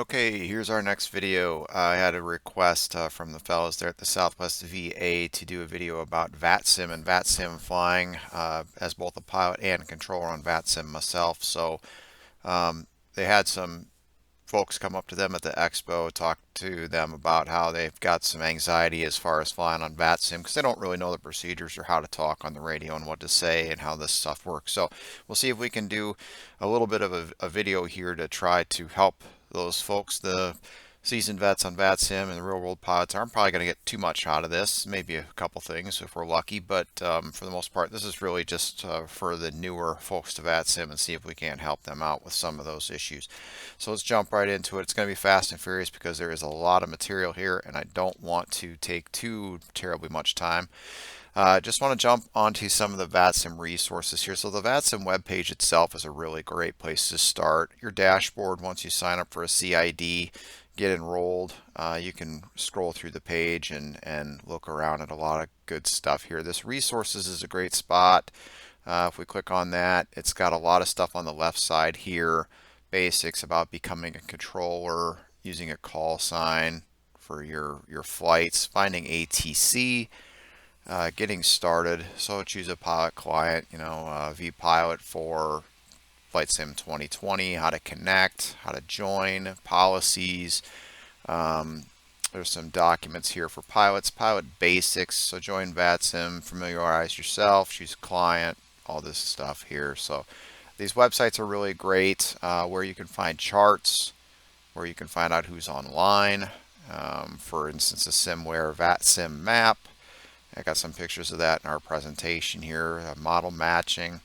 Okay, here's our next video. I had a request from the fellows there at the Southwest VA to do a video about VATSIM and VATSIM flying as both a pilot and a controller on VATSIM myself. So they had some folks come up to them at the expo, talk to them about how they've got some anxiety as far as flying on VATSIM because they don't really know the procedures or how to talk on the radio and what to say and how this stuff works. So we'll see if we can do a little bit of a video here to try to help those folks. The seasoned vets on VATSIM and the real world pilots aren't probably going to get too much out of this, maybe a couple things if we're lucky, but for the most part this is really just for the newer folks to VATSIM and see if we can't help them out with some of those issues. So let's jump right into it. It's going to be fast and furious because there is a lot of material here and I don't want to take too terribly much time. Just want to jump onto some of the VATSIM resources here. So the VATSIM webpage itself is a really great place to start. Your dashboard, once you sign up for a CID, get enrolled, you can scroll through the page and look around at a lot of good stuff here. This resources is a great spot. If we click on that, it's got a lot of stuff on the left side here. Basics about becoming a controller, using a call sign for your flights, finding ATC, getting started. So choose a pilot client, vPilot for Flight Sim 2020, how to connect, how to join, policies. There's some documents here for pilots, pilot basics. So join VATSIM, familiarize yourself, choose client, all this stuff here. So these websites are really great, where you can find charts, where you can find out who's online. For instance, a SimWare VATSIM map. I got some pictures of that in our presentation here. Model matching.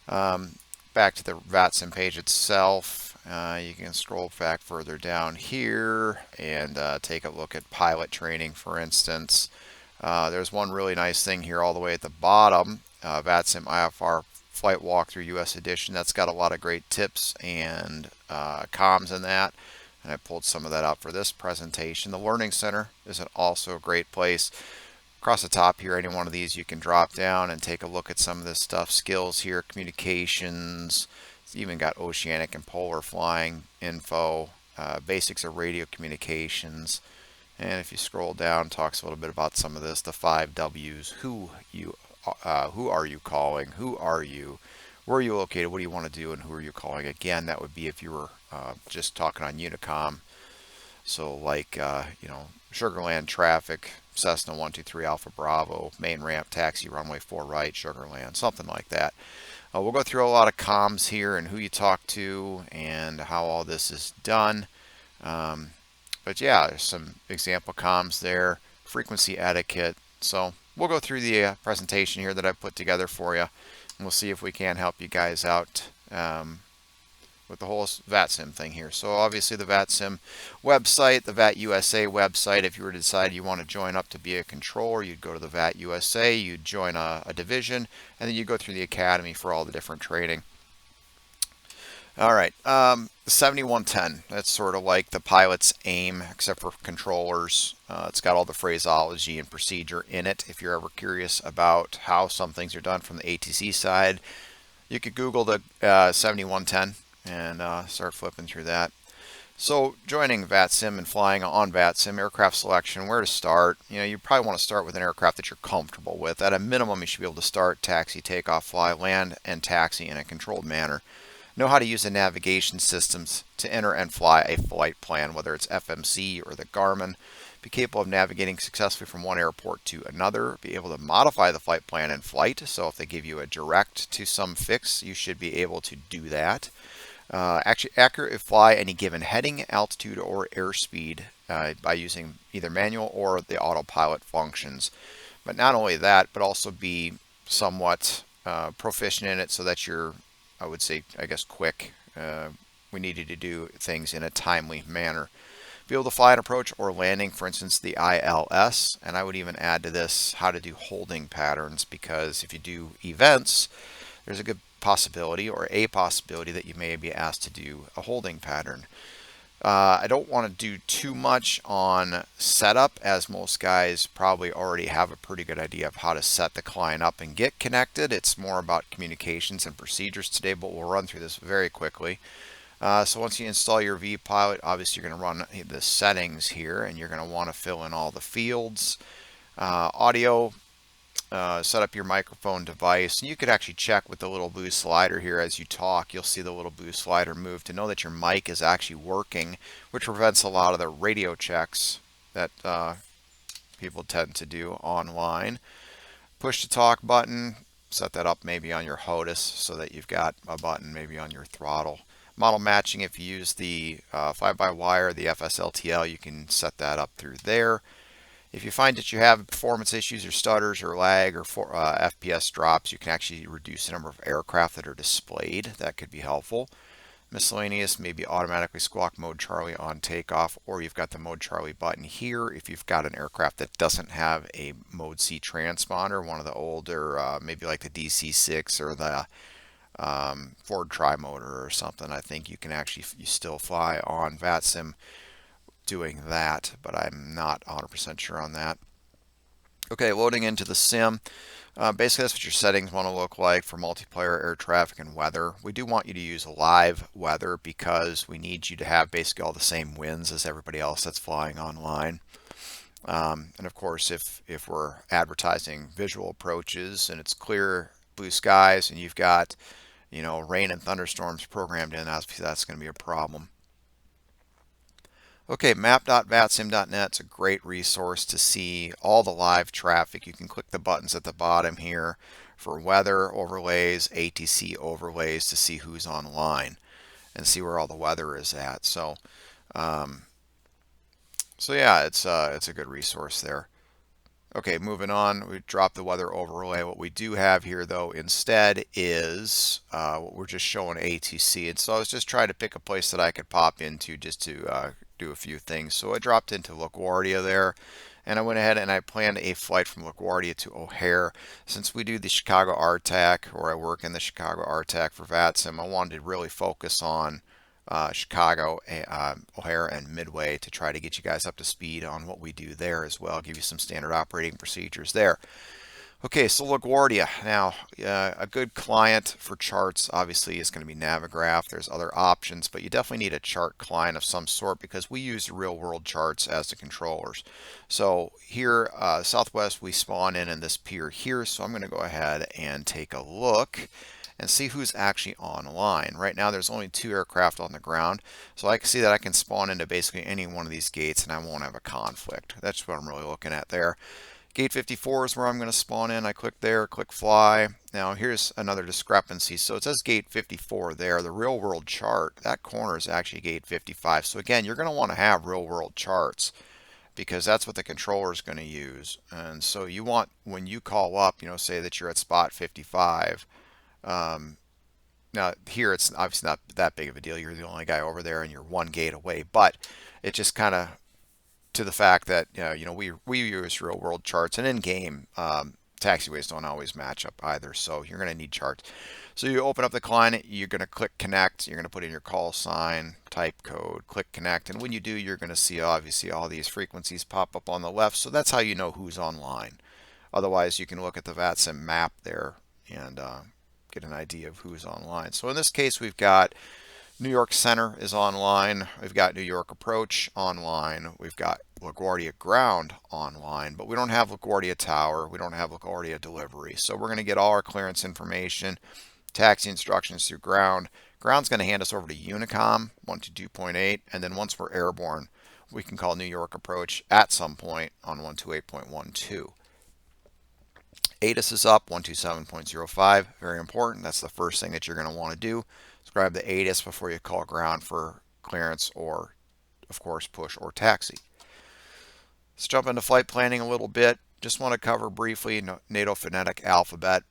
Back to the VATSIM page itself, you can scroll back further down here and take a look at pilot training, for instance. There's one really nice thing here all the way at the bottom, VATSIM IFR Flight Walkthrough US Edition. That's got a lot of great tips and comms in that, and I pulled some of that out for this presentation. The Learning Center is also a great place. Across the top here, any one of these you can drop down and take a look at some of this stuff. Skills here, communications. It's even got oceanic and polar flying info, basics of radio communications. And if you scroll down, talks a little bit about some of this, the 5 W's. Who are you calling? Who are you? Where are you located? What do you want to do? And who are you calling? Again, that would be if you were just talking on Unicom. So like, Sugarland traffic, Cessna 123 Alpha Bravo, main ramp, taxi, runway 4 right, Sugarland, something like that. We'll go through a lot of comms here and who you talk to and how all this is done. But yeah, there's some example comms there, frequency etiquette. So we'll go through the presentation here that I put together for you, and we'll see if we can help you guys out with the whole VATSIM thing here. So obviously the VATSIM website, the VAT USA website, if you were to decide you want to join up to be a controller, you'd go to the VAT USA, you'd join a division, and then you go through the academy for all the different training. All right, the 7110, that's sort of like the pilot's aim, except for controllers. It's got all the phraseology and procedure in it. If you're ever curious about how some things are done from the ATC side, you could Google the 7110 and start flipping through that. So joining VATSIM and flying on VATSIM, aircraft selection, where to start. You probably want to start with an aircraft that you're comfortable with. At a minimum, you should be able to start, taxi, takeoff, fly, land, and taxi in a controlled manner. Know how to use the navigation systems to enter and fly a flight plan, whether it's FMC or the Garmin. Be capable of navigating successfully from one airport to another. Be able to modify the flight plan in flight. So if they give you a direct to some fix, you should be able to do that. Actually accurately fly any given heading, altitude, or airspeed by using either manual or the autopilot functions. But not only that, but also be somewhat proficient in it so that you're, I would say, quick. We need you to do things in a timely manner. Be able to fly an approach or landing, for instance, the ILS, and I would even add to this how to do holding patterns, because if you do events, there's a good possibility or a possibility that you may be asked to do a holding pattern. I don't want to do too much on setup, as most guys probably already have a pretty good idea of how to set the client up and get connected. It's more about communications and procedures today, but we'll run through this very quickly. So once you install your vPilot, obviously you're going to run the settings here, and you're going to want to fill in all the fields. Audio, set up your microphone device, and you could actually check with the little blue slider here as you talk. You'll see the little blue slider move to know that your mic is actually working, which prevents a lot of the radio checks that people tend to do online. Push to talk button, set that up maybe on your HOTUS so that you've got a button maybe on your throttle. Model matching, if you use the fly-by-wire, the FSLTL, you can set that up through there. If you find that you have performance issues or stutters or lag or FPS drops, you can actually reduce the number of aircraft that are displayed. That could be helpful. Miscellaneous, maybe automatically squawk mode Charlie on takeoff, or you've got the mode Charlie button here if you've got an aircraft that doesn't have a mode C transponder, one of the older, maybe like the DC-6 or the Ford Tri-Motor or something. I think you can actually still fly on VATSIM doing that, but I'm not 100% sure on that. Okay, loading into the sim. Basically, that's what your settings want to look like for multiplayer, air traffic, and weather. We do want you to use live weather because we need you to have basically all the same winds as everybody else that's flying online. And of course, if we're advertising visual approaches and it's clear blue skies and you've got, rain and thunderstorms programmed in, that's going to be a problem. Okay, map.vatsim.net is a great resource to see all the live traffic. You can click the buttons at the bottom here for weather overlays, ATC overlays to see who's online and see where all the weather is at. So yeah, it's a good resource there. Okay, moving on, we dropped the weather overlay. What we do have here, though, instead is what we're just showing ATC. And so I was just trying to pick a place that I could pop into just to do a few things. So I dropped into LaGuardia there, and I went ahead and I planned a flight from LaGuardia to O'Hare. Since we do the Chicago ARTAC, or I work in the Chicago ARTAC for VATSIM, I wanted to really focus on Chicago, O'Hare, and Midway to try to get you guys up to speed on what we do there as well. Give you some standard operating procedures there. Okay, so LaGuardia. Now, a good client for charts obviously is going to be Navigraph. There's other options, but you definitely need a chart client of some sort because we use real-world charts as the controllers. So here, Southwest, we spawn in this pier here. So I'm going to go ahead and take a look and see who's actually online. Right now there's only 2 aircraft on the ground, so I can see that I can spawn into basically any one of these gates and I won't have a conflict. That's what I'm really looking at there. Gate 54 is where I'm going to spawn in. I click there, click fly. Now here's another discrepancy. So it says gate 54 there. The real world chart, that corner is actually gate 55. So again, you're going to want to have real world charts because that's what the controller is going to use. And so you want, when you call up, say that you're at spot 55, now here it's obviously not that big of a deal. You're the only guy over there and you're 1 gate away, but it just kind of to the fact that we use real world charts, and in game taxiways don't always match up either, so you're going to need charts. So you open up the client, you're going to click connect, you're going to put in your call sign, type code, click connect, and when you do, you're going to see obviously all these frequencies pop up on the left, so that's how you know who's online. Otherwise, you can look at the VATSIM map there and get an idea of who's online. So in this case, we've got New York Center is online. We've got New York Approach online. We've got LaGuardia Ground online, but we don't have LaGuardia Tower. We don't have LaGuardia Delivery. So we're going to get all our clearance information, taxi instructions through ground. Ground's going to hand us over to Unicom 122.8, and then once we're airborne, we can call New York Approach at some point on 128.12. ATIS is up 127.05. Very important. That's the first thing that you're going to want to do. Grab the ATIS before you call ground for clearance or, of course, push or taxi. Let's jump into flight planning a little bit. Just want to cover briefly NATO phonetic alphabet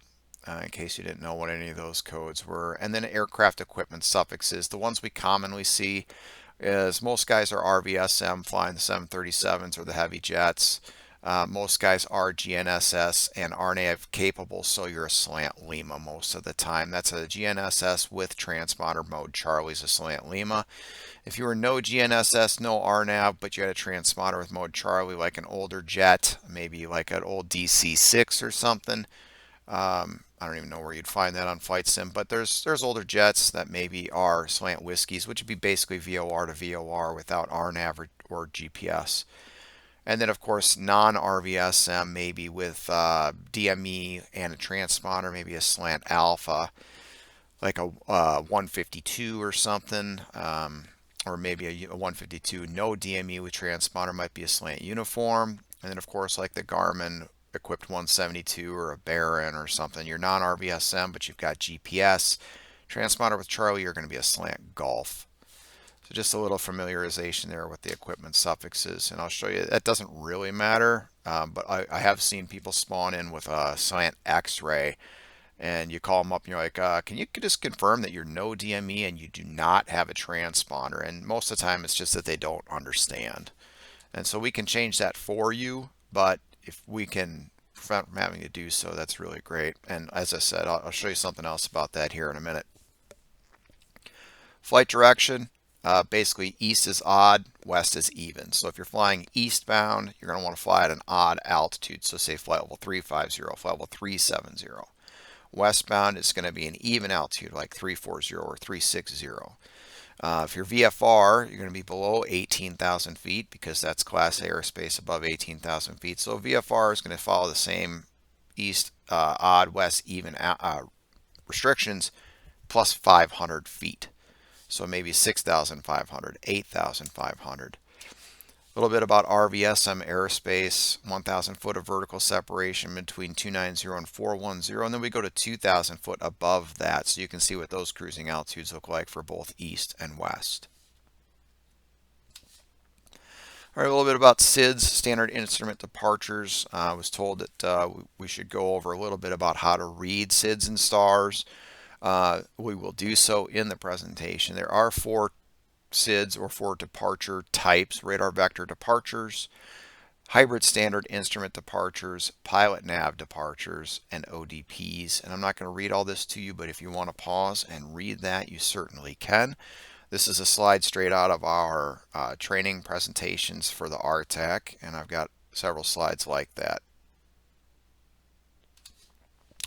in case you didn't know what any of those codes were. And then aircraft equipment suffixes. The ones we commonly see is most guys are RVSM flying the 737s or the heavy jets. Most guys are GNSS and RNAV capable, so you're a slant Lima most of the time. That's a GNSS with transponder mode. Charlie's a slant Lima. If you were no GNSS, no RNAV, but you had a transponder with mode Charlie, like an older jet, maybe like an old DC-6 or something, I don't even know where you'd find that on Flight Sim, but there's older jets that maybe are slant whiskies, which would be basically VOR to VOR without RNAV or GPS. And then, of course, non-RVSM, maybe with DME and a transponder, maybe a slant alpha, like a 152 or something, or maybe a 152 no DME with transponder might be a slant uniform. And then, of course, like the Garmin equipped 172 or a Baron or something, you're non-RVSM, but you've got GPS. Transponder with Charlie, you're going to be a slant Golf. So just a little familiarization there with the equipment suffixes, and I'll show you that doesn't really matter, but I have seen people spawn in with a slant X-ray, and you call them up and you're like, can you just confirm that you're no DME and you do not have a transponder? And most of the time it's just that they don't understand. And so we can change that for you, but if we can prevent from having to do so, that's really great. And as I said, I'll show you something else about that here in a minute. Flight direction, basically east is odd, west is even. So if you're flying eastbound, you're going to want to fly at an odd altitude. So say flight level 350, flight level 370. Westbound is going to be an even altitude like 340 or 360. If you're VFR, you're going to be below 18,000 feet because that's class A airspace above 18,000 feet. So VFR is going to follow the same east, odd, west, even restrictions plus 500 feet. So maybe 6,500, 8,500. A little bit about RVSM airspace, 1,000 foot of vertical separation between 290 and 410, and then we go to 2,000 foot above that, so you can see what those cruising altitudes look like for both east and west. All right, a little bit about SIDS, standard instrument departures. I was told that we should go over a little bit about how to read SIDS and stars. We will do so in the presentation. There are 4 SIDS or 4 departure types: radar vector departures, hybrid standard instrument departures, pilot nav departures, and ODPs. And I'm not going to read all this to you, but if you want to pause and read that, you certainly can. This is a slide straight out of our training presentations for the ARTCC, and I've got several slides like that.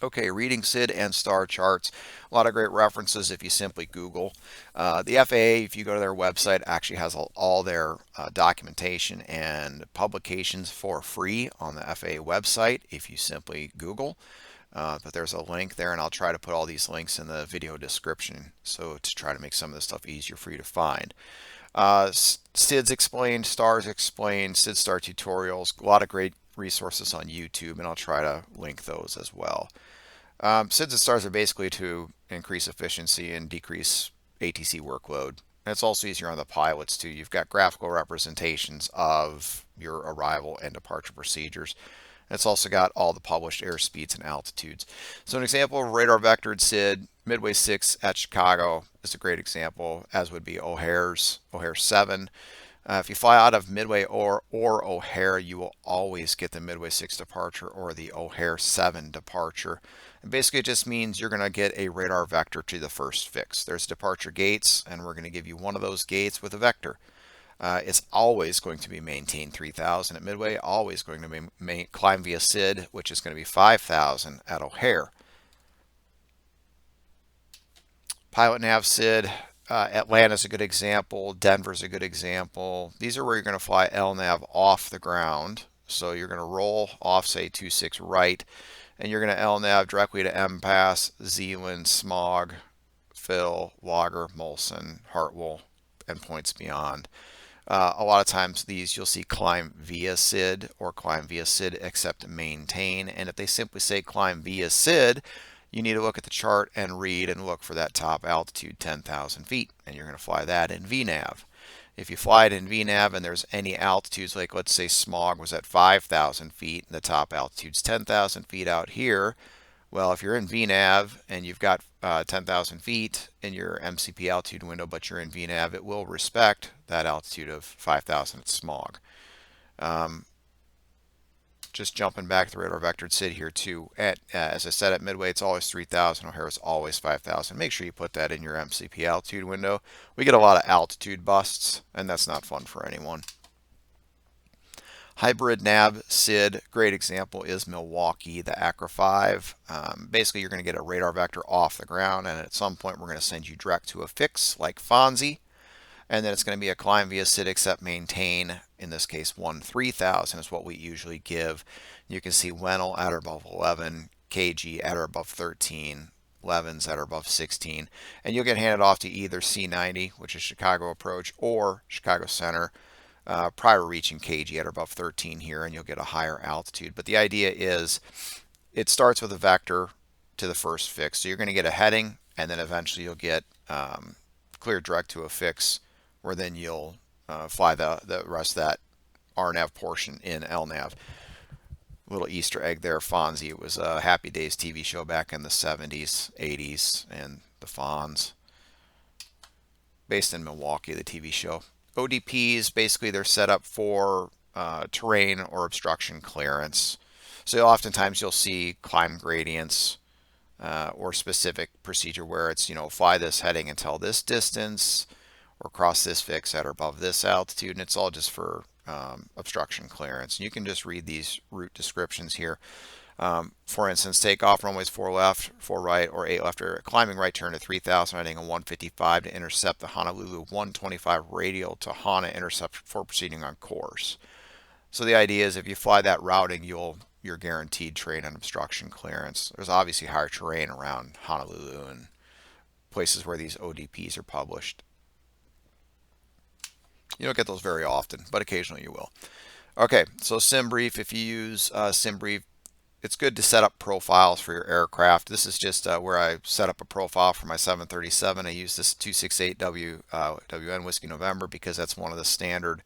Okay, reading SID and star charts. A lot of great references if you simply Google. The FAA, if you go to their website, actually has all their documentation and publications for free on the FAA website if you simply Google. But there's a link there, and I'll try to put all these links in the video description so to try to make some of this stuff easier for you to find. SIDS explained, stars explained, SID star tutorials, a lot of great resources on YouTube, and I'll try to link those as well. SIDS and stars are basically to increase efficiency and decrease ATC workload. And it's also easier on the pilots too. You've got graphical representations of your arrival and departure procedures. And it's also got all the published airspeeds and altitudes. So an example of radar vectored SID, Midway 6 at Chicago is a great example, as would be O'Hare 7. If you fly out of Midway or O'Hare, you will always get the Midway 6 departure or the O'Hare 7 departure. And basically, it just means you're going to get a radar vector to the first fix. There's departure gates, and we're going to give you one of those gates with a vector. It's always going to be maintained 3,000 at Midway, always going to be climb via SID, which is going to be 5,000 at O'Hare. Pilot nav SID. Atlanta's a good example. Denver's a good example. These are where you're going to fly LNAV off the ground. So you're going to roll off, say, 26 right, and you're going to LNAV directly to MPass, Zeeland, Smog, Phil, Lager, Molson, Hartwell, and points beyond. A lot of times these you'll see climb via SID or climb via SID except maintain. And if they simply say climb via SID, you need to look at the chart and read and look for that top altitude, 10,000 feet, and you're going to fly that in VNAV. If you fly it in VNAV and there's any altitudes, like let's say Smog was at 5,000 feet and the top altitude's 10,000 feet out here, well, if you're in VNAV and you've got 10,000 feet in your MCP altitude window, but you're in VNAV, it will respect that altitude of 5,000 at Smog. Just jumping back to the radar vectored SID here too. As I said, at Midway, it's always 3,000. O'Hare is always 5,000. Make sure you put that in your MCP altitude window. We get a lot of altitude busts, and that's not fun for anyone. Hybrid nav SID, great example is Milwaukee, the Acra 5. Basically, you're going to get a radar vector off the ground, and at some point, we're going to send you direct to a fix like Fonzie, and then it's going to be a climb via SID accept maintain. In this case, 1-3000 is what we usually give. You can see Wennel at or above 11, KG at or above 13, Levens at or above 16, and you'll get handed off to either C90, which is Chicago approach, or Chicago Center, prior reaching KG at or above 13 here, and you'll get a higher altitude. But the idea is it starts with a vector to the first fix. So you're going to get a heading, and then eventually you'll get clear direct to a fix, where then you'll fly the rest of that RNAV portion in LNAV. Little Easter egg there, Fonzie. It was a Happy Days TV show back in the 70s, 80s, and the Fonz. Based in Milwaukee, the TV show. ODPs, basically they're set up for terrain or obstruction clearance. So oftentimes you'll see climb gradients or specific procedure where it's, fly this heading until this distance or cross this fix at or above this altitude, and it's all just for obstruction clearance. You can just read these route descriptions here. For instance, take off runways 4 left, 4 right, or 8 left, or climbing right turn to 3000, heading a 155 to intercept the Honolulu 125 radial to Hana intercept for proceeding on course. So the idea is if you fly that routing, you're guaranteed terrain and obstruction clearance. There's obviously higher terrain around Honolulu and places where these ODPs are published. You don't get those very often, but occasionally you will. Okay, so SimBrief, if you use SimBrief, it's good to set up profiles for your aircraft. This is just where I set up a profile for my 737. I use this 268 WN Whiskey November because that's one of the standard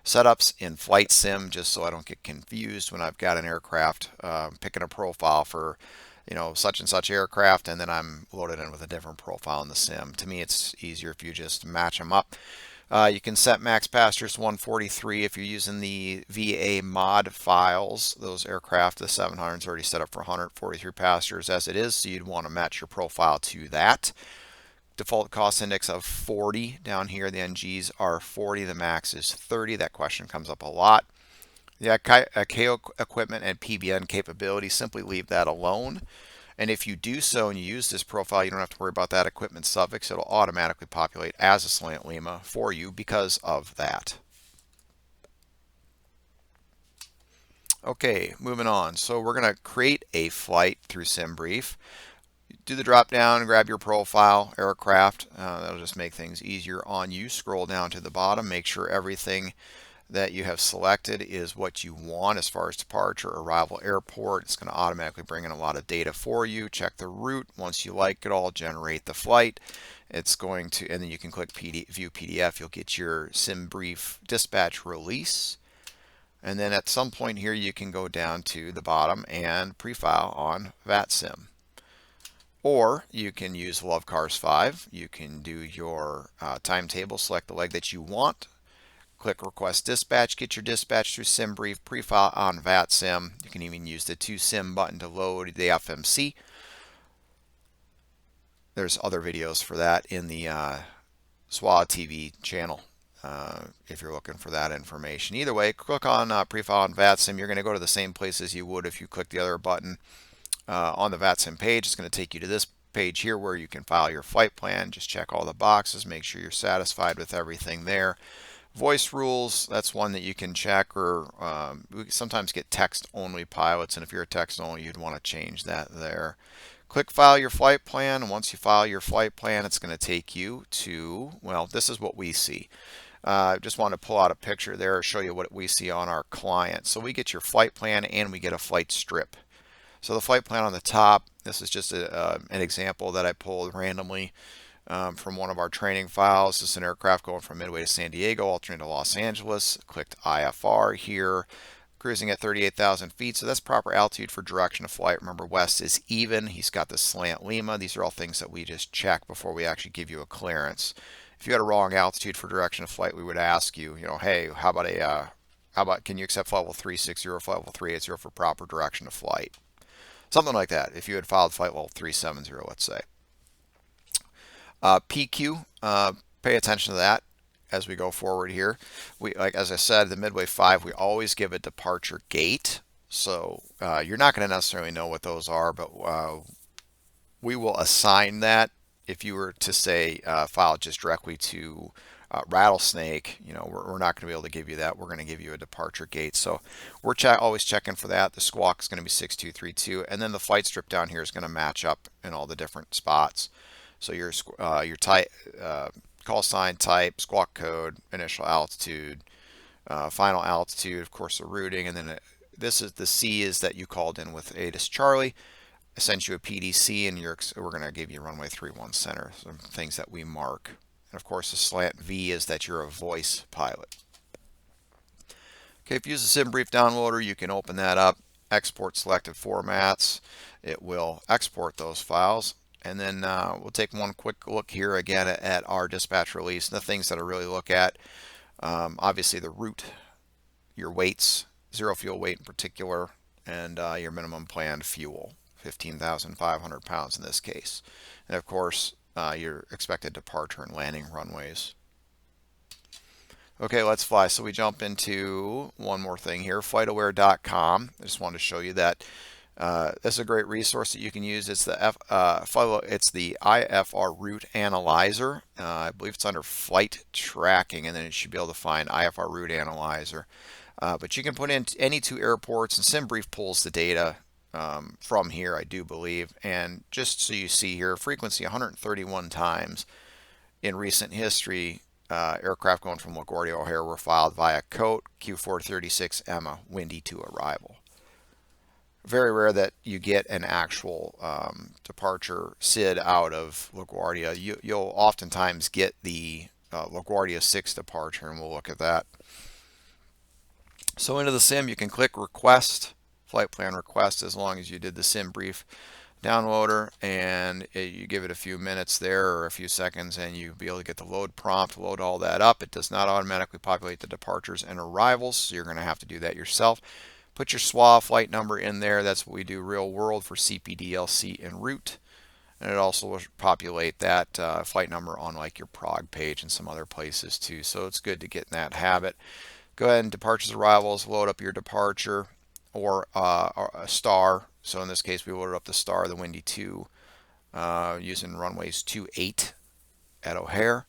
setups in Flight Sim, just so I don't get confused when I've got an aircraft picking a profile for such and such aircraft, and then I'm loaded in with a different profile in the sim. To me, it's easier if you just match them up. You can set max passengers to 143 if you're using the VA mod files. Those aircraft, the 700s, already set up for 143 passengers as it is, so you'd want to match your profile to that. Default cost index of 40 down here. The NGs are 40. The max is 30. That question comes up a lot. The KO equipment and PBN capability, simply leave that alone. And if you do so and you use this profile, you don't have to worry about that equipment suffix. It'll automatically populate as a slant lima for you because of that. Okay, moving on. So we're going to create a flight through SimBrief. Do the drop down, grab your profile, aircraft. That'll just make things easier on you. Scroll down to the bottom, make sure everything that you have selected is what you want as far as departure, arrival, airport. It's going to automatically bring in a lot of data for you. Check the route. Once you like it all, generate the flight. It's going to, and then you can click view PDF. You'll get your SimBrief dispatch release. And then at some point here, you can go down to the bottom and pre-file on VATSIM. Or you can use LoveCars 5. You can do your timetable, select the leg that you want. Click Request Dispatch, get your dispatch through SimBrief, pre-file on VATSIM. You can even use the ToSim button to load the FMC. There's other videos for that in the SWA TV channel if you're looking for that information. Either way, click on pre-file on VATSIM. You're going to go to the same place as you would if you click the other button on the VATSIM page. It's going to take you to this page here where you can file your flight plan. Just check all the boxes, make sure you're satisfied with everything there. Voice rules, that's one that you can check, or we sometimes get text-only pilots, and if you're a text-only, you'd want to change that there. Click File Your Flight Plan, and once you file your flight plan, it's going to take you to, well, this is what we see. Just want to pull out a picture there, show you what we see on our client. So we get your flight plan, and we get a flight strip. So the flight plan on the top, this is just an example that I pulled randomly from one of our training files. This is an aircraft going from Midway to San Diego, alternating to Los Angeles. Clicked IFR here, cruising at 38,000 feet. So that's proper altitude for direction of flight. Remember, west is even. He's got the slant lima. These are all things that we just check before we actually give you a clearance. If you had a wrong altitude for direction of flight, we would ask you, hey, how about can you accept flight level 360 or flight level 380 for proper direction of flight? Something like that, if you had filed flight level 370, let's say. PQ, pay attention to that. as we go forward here. Like as I said, the Midway 5, we always give a departure gate. So you're not going to necessarily know what those are, but we will assign that. If you were to say file just directly to Rattlesnake, we're not going to be able to give you that. We're going to give you a departure gate. So we're always checking for that. The squawk is going to be 6232, and then the flight strip down here is going to match up in all the different spots. So your type, call sign, type, squawk code, initial altitude, final altitude, of course the routing, and then this is the C is that you called in with ATIS Charlie. I sent you a PDC, and we're going to give you runway 31 center, some things that we mark. And of course, the slant V is that you're a voice pilot. Okay, if you use the sim brief downloader, you can open that up, export selected formats. It will export those files. And then we'll take one quick look here again at our dispatch release. And the things that I really look at, obviously the route, your weights, zero fuel weight in particular, and your minimum planned fuel. 15,500 pounds in this case. And of course, your expected departure and landing runways. Okay, let's fly. So we jump into one more thing here, flightaware.com. I just wanted to show you that that's a great resource that you can use. It's the IFR Route Analyzer. I believe it's under Flight Tracking, and then it should be able to find IFR Route Analyzer. But you can put in any two airports, and SimBrief pulls the data from here, I do believe. And just so you see here, frequency 131 times in recent history, aircraft going from LaGuardia O'Hare were filed via COAT Q436 Emma, windy to arrival. Very rare that you get an actual departure SID out of LaGuardia. You'll oftentimes get the LaGuardia 6 departure, and we'll look at that. So into the sim, you can click request, flight plan request, as long as you did the sim brief downloader, and you give it a few minutes there or a few seconds, and you'll be able to get the load prompt, load all that up. It does not automatically populate the departures and arrivals, so you're going to have to do that yourself. Put your SWA flight number in there. That's what we do real world for CPDLC en route, and it also will populate that flight number on like your Prague page and some other places too. So it's good to get in that habit. Go ahead and departures, arrivals, load up your departure or a star. So in this case, we loaded up the star, the Windy 2, using runways 28 at O'Hare,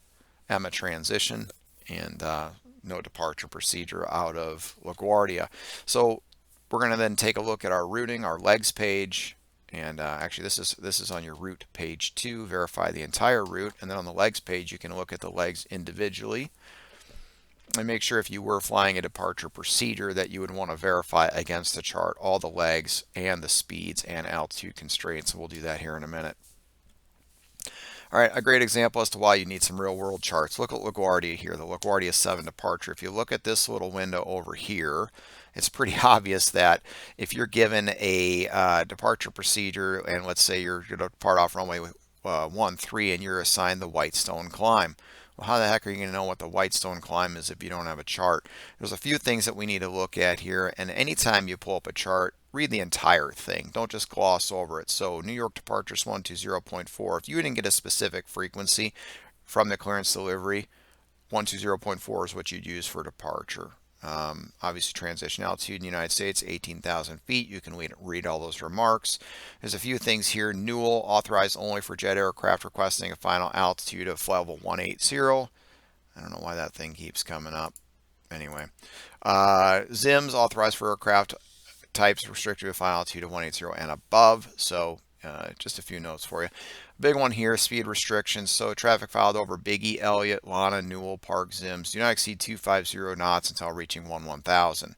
Emma transition, and no departure procedure out of LaGuardia. So we're going to then take a look at our routing, our legs page, and actually this is on your route page 2. Verify the entire route, and then on the legs page, you can look at the legs individually. And make sure if you were flying a departure procedure that you would want to verify against the chart all the legs and the speeds and altitude constraints. We'll do that here in a minute. All right, a great example as to why you need some real world charts. Look at LaGuardia here, the LaGuardia 7 departure. If you look at this little window over here, it's pretty obvious that if you're given a departure procedure, and let's say you're going to depart off runway 13 and you're assigned the Whitestone climb. Well, how the heck are you going to know what the Whitestone climb is if you don't have a chart? There's a few things that we need to look at here, and anytime you pull up a chart, read the entire thing. Don't just gloss over it. So New York departures 120.4. If you didn't get a specific frequency from the clearance delivery, 120.4 is what you'd use for departure. Obviously, transition altitude in the United States, 18,000 feet. You can read all those remarks. There's a few things here. Newell, authorized only for jet aircraft requesting a final altitude of level 180. I don't know why that thing keeps coming up. Anyway, ZIMs, authorized for aircraft types restricted to a final altitude of 180 and above. So just a few notes for you. Big one here, speed restrictions. So traffic filed over Biggie, Elliott, Lana, Newell, Park, ZIMs do not exceed 250 knots until reaching 1000.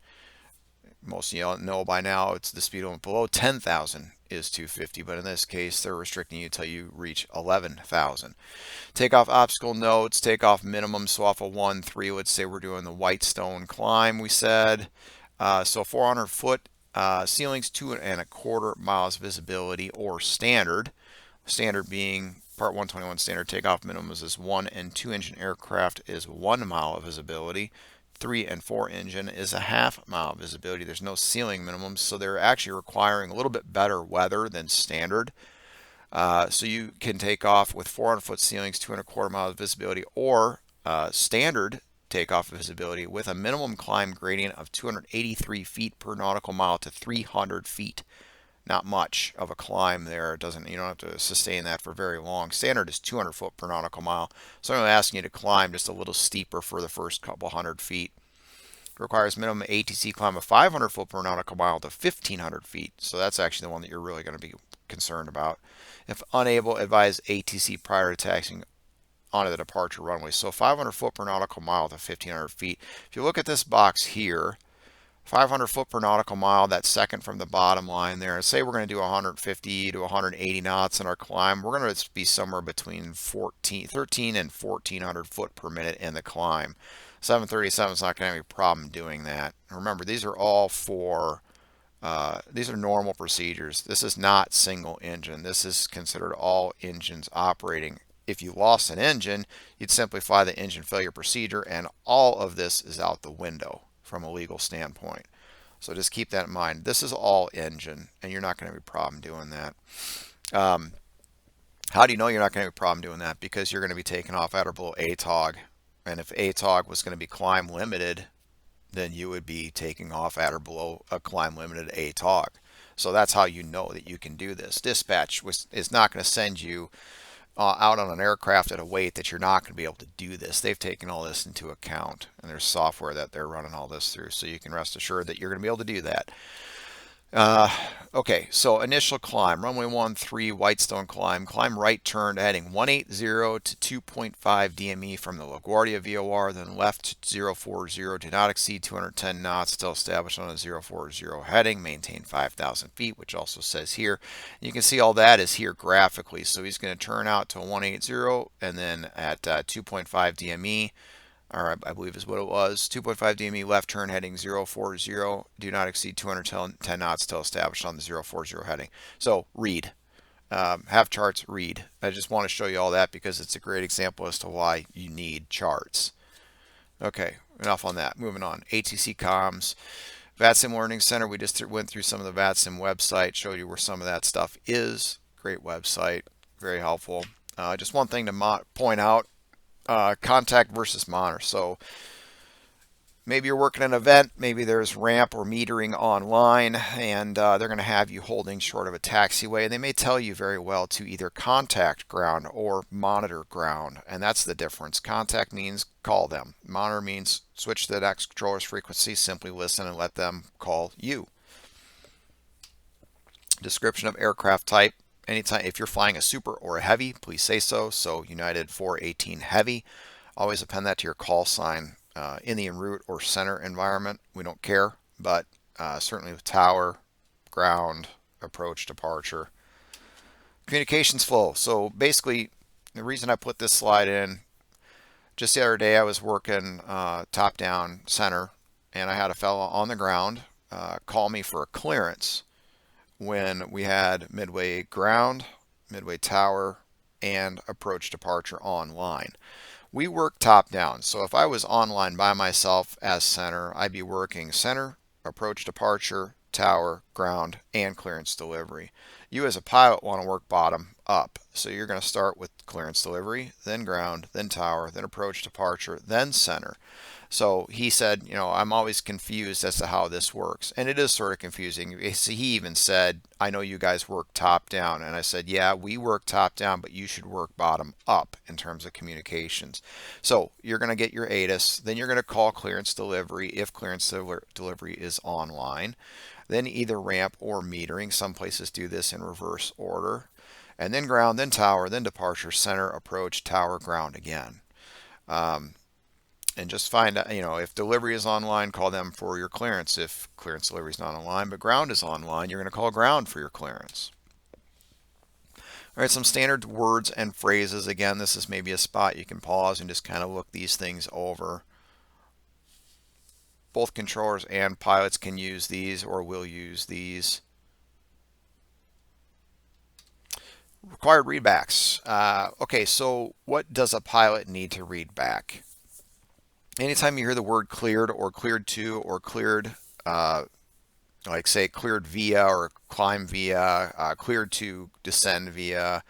Most of you know by now it's the speed limit below 10,000 is 250, but in this case they're restricting you until you reach 11,000. Takeoff obstacle notes, takeoff minimum. So off of 13, let's say we're doing the Whitestone climb, we said. So 400 foot ceilings, 2.25 miles visibility or standard. Standard being Part 121 standard takeoff minimums is 1 and 2 engine aircraft is 1 mile of visibility. 3 and 4 engine is a half mile visibility. There's no ceiling minimums, so they're actually requiring a little bit better weather than standard. So you can take off with 400 foot ceilings, 2.25 miles visibility, or standard takeoff visibility with a minimum climb gradient of 283 feet per nautical mile to 300 feet. Not much of a climb there. It doesn't, you don't have to sustain that for very long. Standard is 200 foot per nautical mile. So I'm asking you to climb just a little steeper for the first couple hundred feet. It requires minimum ATC climb of 500 foot per nautical mile to 1,500 feet. So that's actually the one that you're really going to be concerned about. If unable, advise ATC prior to taxiing onto the departure runway. So 500 foot per nautical mile to 1,500 feet. If you look at this box here, 500 foot per nautical mile, that's second from the bottom line there. Say we're going to do 150 to 180 knots in our climb. We're going to be somewhere between 13 and 1,400 foot per minute in the climb. 737 is not going to have a problem doing that. Remember, these are all for these are normal procedures. This is not single engine. This is considered all engines operating. If you lost an engine, you'd simply fly the engine failure procedure, and all of this is out the window from a legal standpoint. So just keep that in mind. This is all engine, and you're not going to have a problem doing that. How do you know you're not going to have a problem doing that? Because you're going to be taking off at or below ATOG. And if ATOG was going to be climb limited, then you would be taking off at or below a climb limited ATOG. So that's how you know that you can do this. Dispatch is not going to send you out on an aircraft at a weight that you're not going to be able to do this. They've taken all this into account, and there's software that they're running all this through, so you can rest assured that you're going to be able to do that. Okay, so initial climb, runway 13, Whitestone climb, climb right turn to heading 180 to 2.5 DME from the LaGuardia VOR, then left 040, do not exceed 210 knots, still established on a 040 heading, maintain 5,000 feet, which also says here. You can see all that is here graphically, so he's going to turn out to 180 and then at 2.5 DME, or I believe is what it was, 2.5 DME left turn heading 040, do not exceed 210 knots till established on the 040 heading. So read, have charts, read. I just want to show you all that because it's a great example as to why you need charts. Okay, enough on that. Moving on, ATC comms. VATSIM Learning Center, we just went through some of the VATSIM website, showed you where some of that stuff is. Great website, very helpful. Just one thing to point out, contact versus monitor. So maybe you're working an event, maybe there's ramp or metering online, and they're going to have you holding short of a taxiway. They may tell you very well to either contact ground or monitor ground, and that's the difference. Contact means call them. Monitor means switch to the next controller's frequency, simply listen and let them call you. Description of aircraft type. Anytime, if you're flying a super or a heavy, please say so. So United 418 heavy, always append that to your call sign. In the en route or center environment, we don't care, but certainly with tower, ground, approach, departure. Communications flow. So basically, the reason I put this slide in, just the other day I was working top down center, and I had a fellow on the ground call me for a clearance when we had midway ground, midway tower, and approach departure online. We work top down, so if I was online by myself as center, I'd be working center, approach departure, tower, ground, and clearance delivery. You as a pilot want to work bottom up, so you're going to start with clearance delivery, then ground, then tower, then approach departure, then center. So he said, you know, I'm always confused as to how this works. And it is sort of confusing. He even said, I know you guys work top down. And I said, yeah, we work top down, but you should work bottom up in terms of communications. So you're going to get your ATIS, then you're going to call clearance delivery if clearance delivery is online. Then either ramp or metering. Some places do this in reverse order. And then ground, then tower, then departure, center, approach, tower, ground again. And just find out, you know, if delivery is online, call them for your clearance. If clearance delivery is not online, but ground is online, you're going to call ground for your clearance. All right, some standard words and phrases. Again, this is maybe a spot you can pause and just kind of look these things over. Both controllers and pilots can use these or will use these. Required readbacks. Okay, so what does a pilot need to read back? Anytime you hear the word cleared or cleared to or cleared, like say cleared via or climb via, cleared to descend via,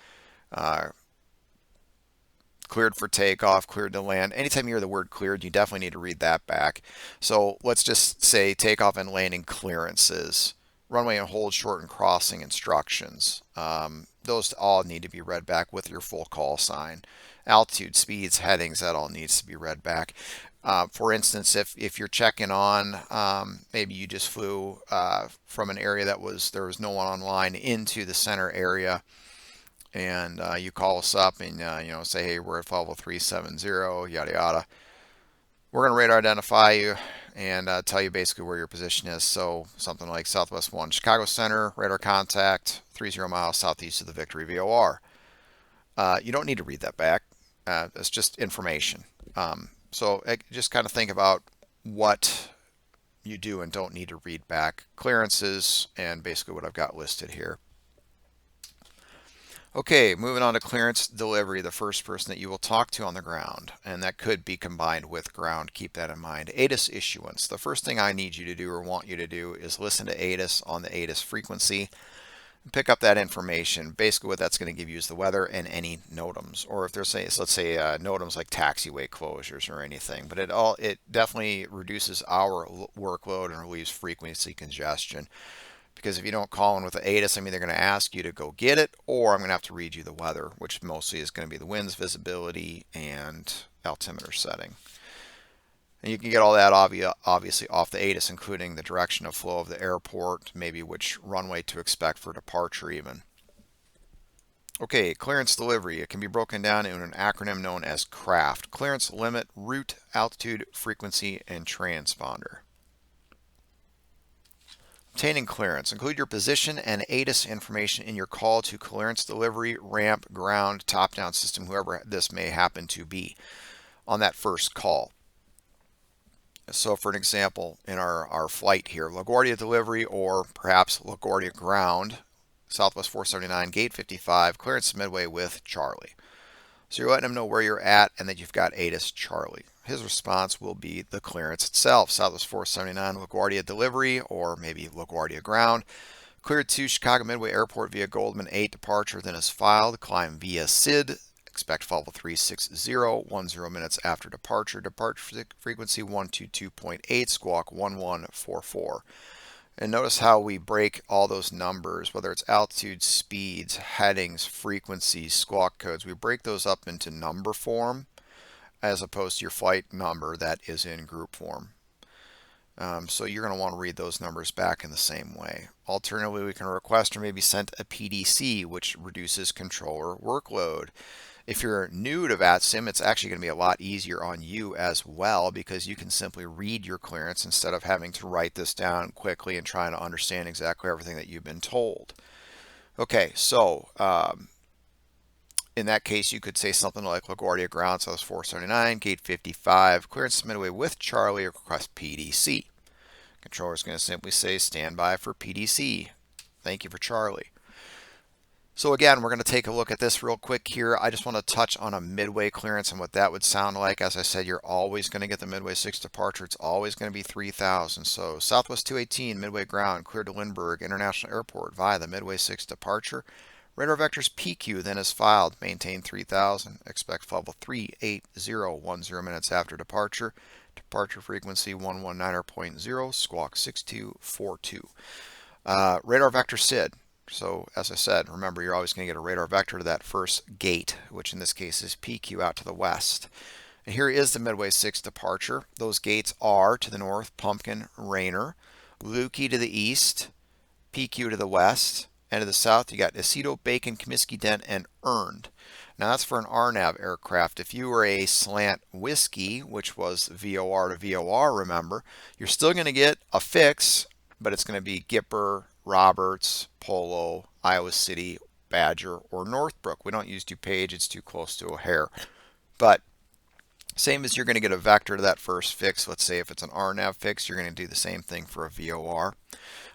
cleared for takeoff, cleared to land. Anytime you hear the word cleared, you definitely need to read that back. So let's just say takeoff and landing clearances, runway and hold, short and crossing instructions. Those all need to be read back with your full call sign. Altitude, speeds, headings, that all needs to be read back. For instance, if you're checking on, maybe you just flew from an area there was no one online into the center area, and you call us up and say, hey, we're at level 370, yada yada. We're going to radar identify you and tell you basically where your position is. So something like Southwest 1 Chicago Center, radar contact 30 miles southeast of the Victory VOR. You don't need to read that back. It's just information. So just kind of think about what you do and don't need to read back. Clearances and basically what I've got listed here. Okay, moving on to clearance delivery, the first person that you will talk to on the ground, and that could be combined with ground. Keep that in mind. ATIS issuance. The first thing I need you to do or want you to do is listen to ATIS on the ATIS frequency. Pick up that information. Basically what that's going to give you is the weather and any NOTAMs, or if there's let's say NOTAMs like taxiway closures or anything. But it definitely reduces our workload and relieves frequency congestion, because if you don't call in with the ATIS, I'm either going to ask you to go get it, or I'm going to have to read you the weather, which mostly is going to be the winds, visibility, and altimeter setting. And you can get all that obviously off the ATIS, including the direction of flow of the airport, maybe which runway to expect for departure even. Okay, clearance delivery. It can be broken down into an acronym known as CRAFT. Clearance, limit, route, altitude, frequency, and transponder. Obtaining clearance. Include your position and ATIS information in your call to clearance delivery, ramp, ground, top-down system, whoever this may happen to be on that first call. So for an example, in our flight here, LaGuardia delivery or perhaps LaGuardia ground, Southwest 479, gate 55, clearance midway with Charlie. So you're letting them know where you're at and that you've got ATIS Charlie. His response will be the clearance itself, Southwest 479 LaGuardia delivery or maybe LaGuardia ground. Cleared to Chicago Midway Airport via Goldman 8 departure, then is filed. Climb via SID. Expect level 360, 10 minutes after departure. Departure frequency 122.8, squawk 1144. And notice how we break all those numbers, whether it's altitude, speeds, headings, frequencies, squawk codes. We break those up into number form as opposed to your flight number that is in group form. So you're going to want to read those numbers back in the same way. Alternatively, we can request or maybe send a PDC, which reduces controller workload. If you're new to VATSIM, it's actually going to be a lot easier on you as well, because you can simply read your clearance instead of having to write this down quickly and trying to understand exactly everything that you've been told. Okay, so in that case, you could say something like LaGuardia ground, Southwest 479, gate 55, clearance midway with Charlie, or request PDC. Controller is going to simply say stand by for PDC. Thank you for Charlie. So again, we're going to take a look at this real quick here. I just want to touch on a midway clearance and what that would sound like. As I said, you're always going to get the midway 6 departure. It's always going to be 3000. So Southwest 218, midway ground, cleared to Lindbergh International Airport via the midway 6 departure. Radar vectors PQ then is filed. Maintain 3000. Expect level 380, 10 minutes after departure. Departure frequency 119.0, squawk 6242. Radar vector SID. So as I said, remember, you're always going to get a radar vector to that first gate, which in this case is PQ out to the west. And here is the midway 6 departure. Those gates are to the north, Pumpkin, Rainer, Lukey to the east, PQ to the west, and to the south you got Aceto, Bacon, Comiskey, Dent, and Earned. Now that's for an RNAV aircraft. If you were a slant whiskey, which was VOR to VOR, remember, you're still going to get a fix, but it's going to be Gipper, Roberts, Polo, Iowa City, Badger, or Northbrook. We don't use DuPage, it's too close to O'Hare. But same as you're going to get a vector to that first fix. Let's say if it's an RNAV fix, you're going to do the same thing for a VOR.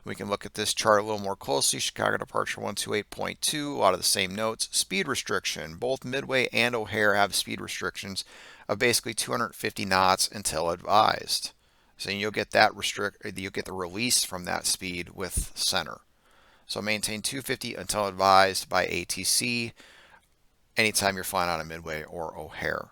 We can look at this chart a little more closely. Chicago departure 128.2, a lot of the same notes. Speed restriction. Both Midway and O'Hare have speed restrictions of basically 250 knots until advised. So you'll get that you'll get the release from that speed with center. So maintain 250 until advised by ATC. anytime you're flying out of Midway or O'Hare.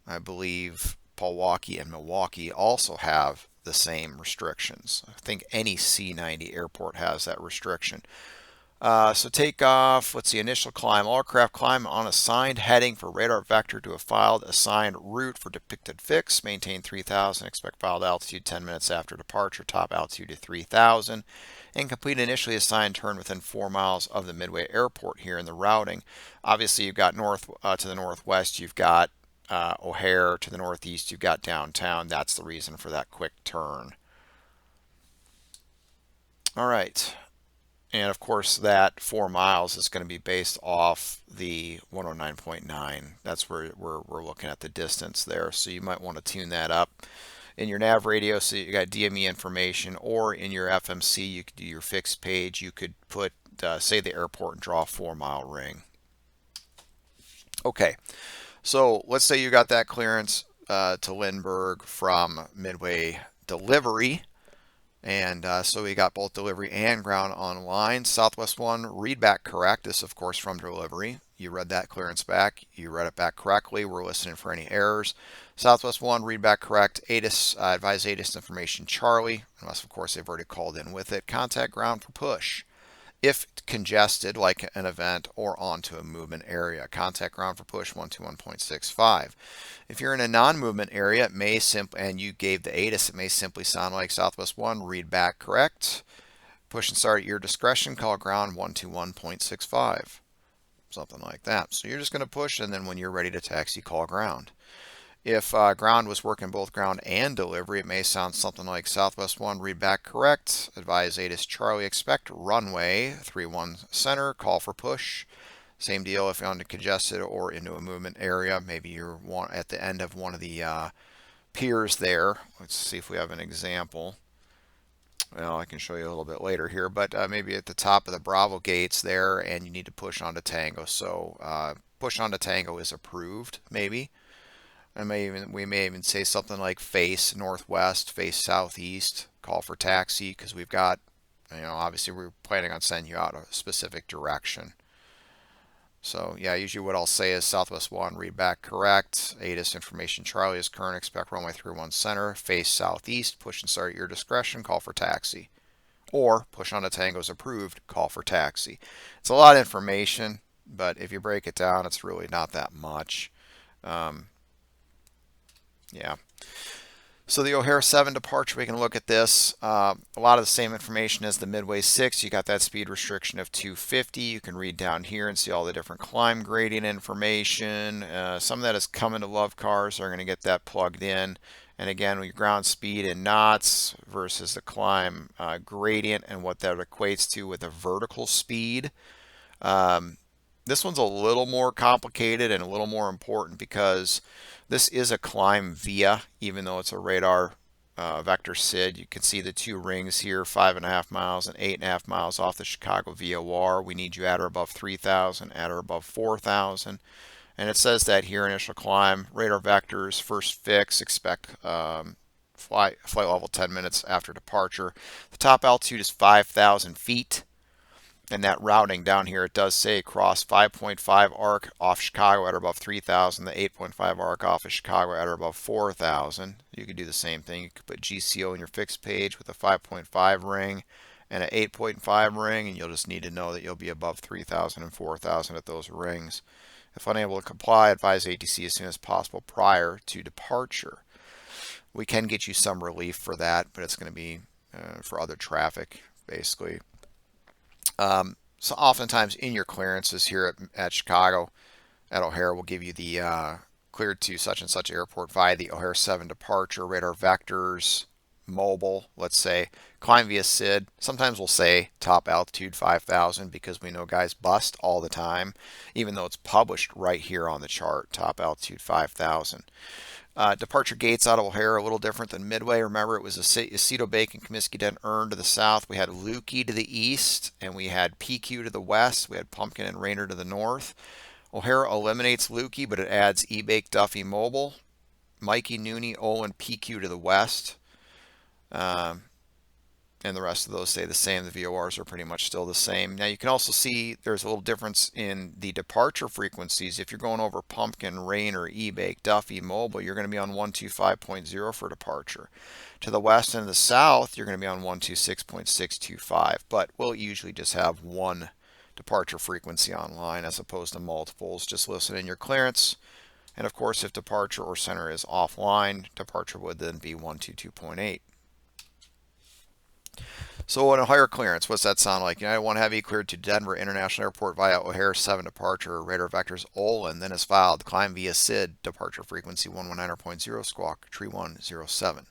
I believe Milwaukee and Milwaukee also have the same restrictions. I think any C90 airport has that restriction. So takeoff, what's the initial climb? All aircraft climb on assigned heading for radar vector to a filed assigned route for depicted fix. Maintain 3000. Expect filed altitude 10 minutes after departure. Top altitude to 3000. And complete initially assigned turn within 4 miles of the Midway Airport here in the routing. Obviously, you've got north to the northwest. You've got O'Hare. To the northeast, you've got downtown. That's the reason for that quick turn. All right. And of course, that 4 miles is going to be based off the 109.9. That's where we're looking at the distance there. So you might want to tune that up in your nav radio so you got DME information, or in your FMC, you could do your fixed page. You could put, say, the airport and draw a 4-mile ring. Okay, so let's say you got that clearance to Lindbergh from Midway delivery. And so we got both delivery and ground online. Southwest 1, read back correct. This, of course, from delivery. You read that clearance back. You read it back correctly. We're listening for any errors. Southwest 1, read back correct. ATIS, advise ATIS information Charlie, unless, of course, they've already called in with it. Contact ground for push. If congested, like an event, or onto a movement area. Contact ground for push 121.65. If you're in a non-movement area, it may and you gave the ATIS, it may simply sound like Southwest 1, read back correct. Push and start at your discretion, call ground 121.65. Something like that. So you're just going to push, and then when you're ready to taxi, call ground. If ground was working both ground and delivery, it may sound something like Southwest 1, read back correct. Advise ATIS Charlie, expect runway 31 center, call for push. Same deal if you're on congested or into a movement area. Maybe you're at the end of one of the piers there. Let's see if we have an example. Well, I can show you a little bit later here, but maybe at the top of the Bravo gates there, and you need to push onto Tango. So push onto Tango is approved, maybe. We may even say something like face northwest, face southeast, call for taxi, because we've got, obviously we're planning on sending you out a specific direction. So yeah, usually what I'll say is Southwest 1, read back correct. ATIS information Charlie is current, expect runway 31 center, face southeast, push and start at your discretion, call for taxi. Or push onto Tango's approved, call for taxi. It's a lot of information, but if you break it down, it's really not that much. Yeah. So the O'Hare 7 departure, we can look at this. A lot of the same information as the Midway 6. You got that speed restriction of 250. You can read down here and see all the different climb gradient information. Some of that is coming to Love Cars. Are going to get that plugged in. And again, your ground speed in knots versus the climb gradient and what that equates to with a vertical speed. This one's a little more complicated and a little more important because this is a climb via, even though it's a radar vector SID. You can see the two rings here, 5.5 miles and 8.5 miles off the Chicago VOR. We need you at or above 3,000, at or above 4,000. And it says that here, initial climb, radar vectors, first fix, expect flight level 10 minutes after departure. The top altitude is 5,000 feet. And that routing down here, it does say cross 5.5 arc off Chicago at or above 3,000, the 8.5 arc off of Chicago at or above 4,000. You could do the same thing. You could put GCO in your fixed page with a 5.5 ring and an 8.5 ring, and you'll just need to know that you'll be above 3,000 and 4,000 at those rings. If unable to comply, advise ATC as soon as possible prior to departure. We can get you some relief for that, but it's going to be for other traffic, basically. So oftentimes in your clearances here at Chicago, at O'Hare, we'll give you the cleared to such and such airport via the O'Hare 7 departure, radar vectors, mobile, let's say, climb via SID. Sometimes we'll say top altitude 5,000 because we know guys bust all the time, even though it's published right here on the chart, top altitude 5,000. Departure gates out of O'Hare are a little different than Midway. Remember, it was Aceto Bacon, Comiskey Den, Earn to the south. We had Lukey to the east, and we had PQ to the west. We had Pumpkin and Rainer to the north. O'Hare eliminates Lukey, but it adds E-Bake, Duffy, Mobile, Mikey, Nooney, Olin, PQ to the west. and the rest of those stay the same. The VORs are pretty much still the same. Now you can also see there's a little difference in the departure frequencies. If you're going over Pumpkin, Rain, or E-Bake, Duffy, Mobile, you're going to be on 125.0 for departure. To the west and the south, you're going to be on 126.625, but we'll usually just have one departure frequency online as opposed to multiples. Just listen in your clearance. And of course, if departure or center is offline, departure would then be 122.8. So on a higher clearance, what's that sound like? United 1 Heavy cleared to Denver International Airport via O'Hare 7 departure, radar vectors Olin, then is filed, climb via SID, departure frequency 119.0, squawk tree 107.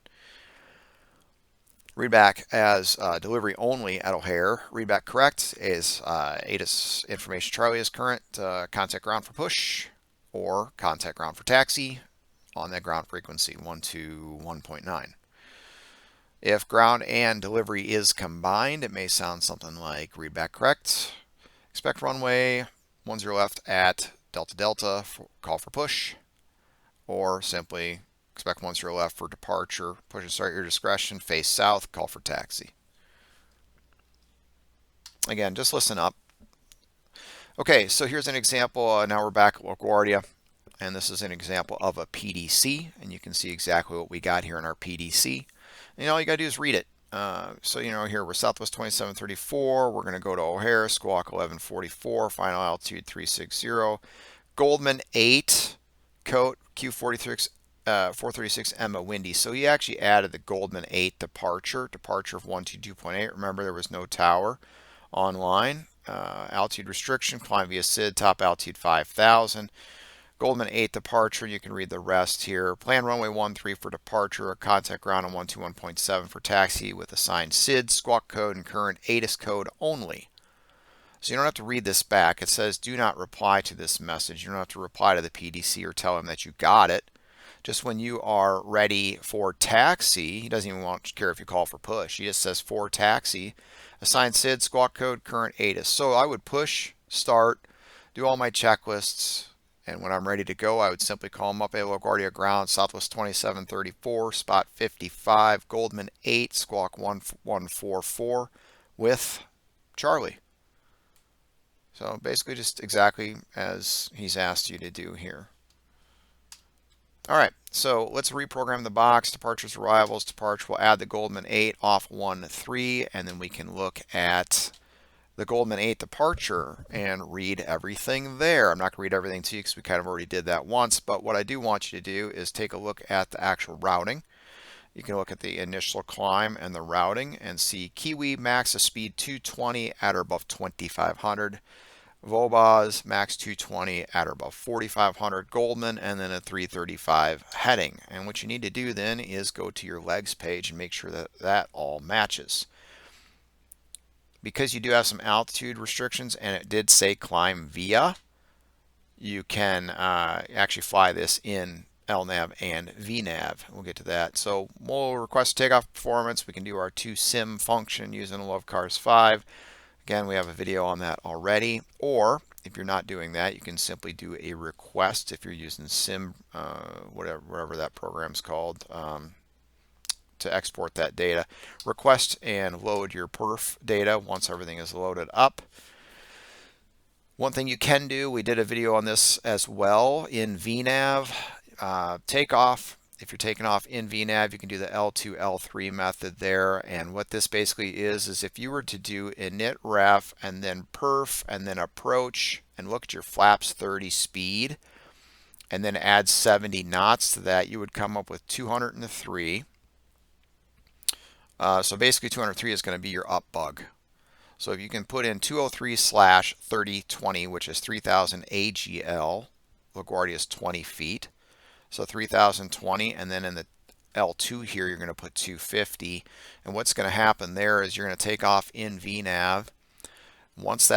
Readback as delivery only at O'Hare. Readback correct is ATIS information Charlie is current, contact ground for push, or contact ground for taxi on that ground frequency 121.9. If ground and delivery is combined, it may sound something like readback correct. Expect runway 10 left at Delta Delta, call for push, or simply expect 10 left for departure, push and start your discretion, face south, call for taxi. Again, just listen up. Okay, so here's an example. Now we're back at LaGuardia, and this is an example of a PDC, and you can see exactly what we got here in our PDC. And all you got to do is read it. So, here we're Southwest 2734. We're going to go to O'Hare, squawk 1144, final altitude 360. Goldman 8, code Q46, 436 Emma windy. So he actually added the Goldman 8 departure of 122.8. Remember, there was no tower online. Altitude restriction, climb via SID, top altitude 5,000. Goldman 8 departure, you can read the rest here. Plan runway 13 for departure, contact ground on 121.7 for taxi with assigned SID, squawk code, and current ATIS code only. So you don't have to read this back. It says do not reply to this message. You don't have to reply to the PDC or tell him that you got it. Just when you are ready for taxi, he doesn't even care if you call for push. He just says for taxi, assigned SID, squawk code, current ATIS. So I would push, start, do all my checklists, and when I'm ready to go, I would simply call him up at LaGuardia ground, Southwest 2734, spot 55, Goldman 8, squawk 1144 with Charlie. So basically just exactly as he's asked you to do here. All right, so let's reprogram the box. Departures, arrivals, departure. We'll add the Goldman 8 off 13, and then we can look at the Goldman 8 departure and read everything there. I'm not going to read everything to you because we kind of already did that once, but what I do want you to do is take a look at the actual routing. You can look at the initial climb and the routing and see Kiwi max a speed 220 at or above 2,500. Vobaz max 220 at or above 4,500, Goldman, and then a 335 heading. And what you need to do then is go to your legs page and make sure that that all matches. Because you do have some altitude restrictions and it did say climb via, you can actually fly this in LNAV and VNAV. We'll get to that. So we'll request takeoff performance. We can do our 2SIM function using Lovecars 5. Again, we have a video on that already. Or if you're not doing that, you can simply do a request if you're using SIM, whatever that program's called, to export that data. Request and load your perf data once everything is loaded up. One thing you can do, we did a video on this as well in VNAV. Takeoff. If you're taking off in VNAV, you can do the L2, L3 method there. And what this basically is if you were to do init ref and then perf and then approach and look at your flaps 30 speed and then add 70 knots to that, you would come up with 203. So basically 203 is going to be your up bug. So if you can put in 203/3020, which is 3000 AGL, LaGuardia is 20 feet. So 3020, and then in the L2 here, you're going to put 250. And what's going to happen there is you're going to take off in VNAV. Once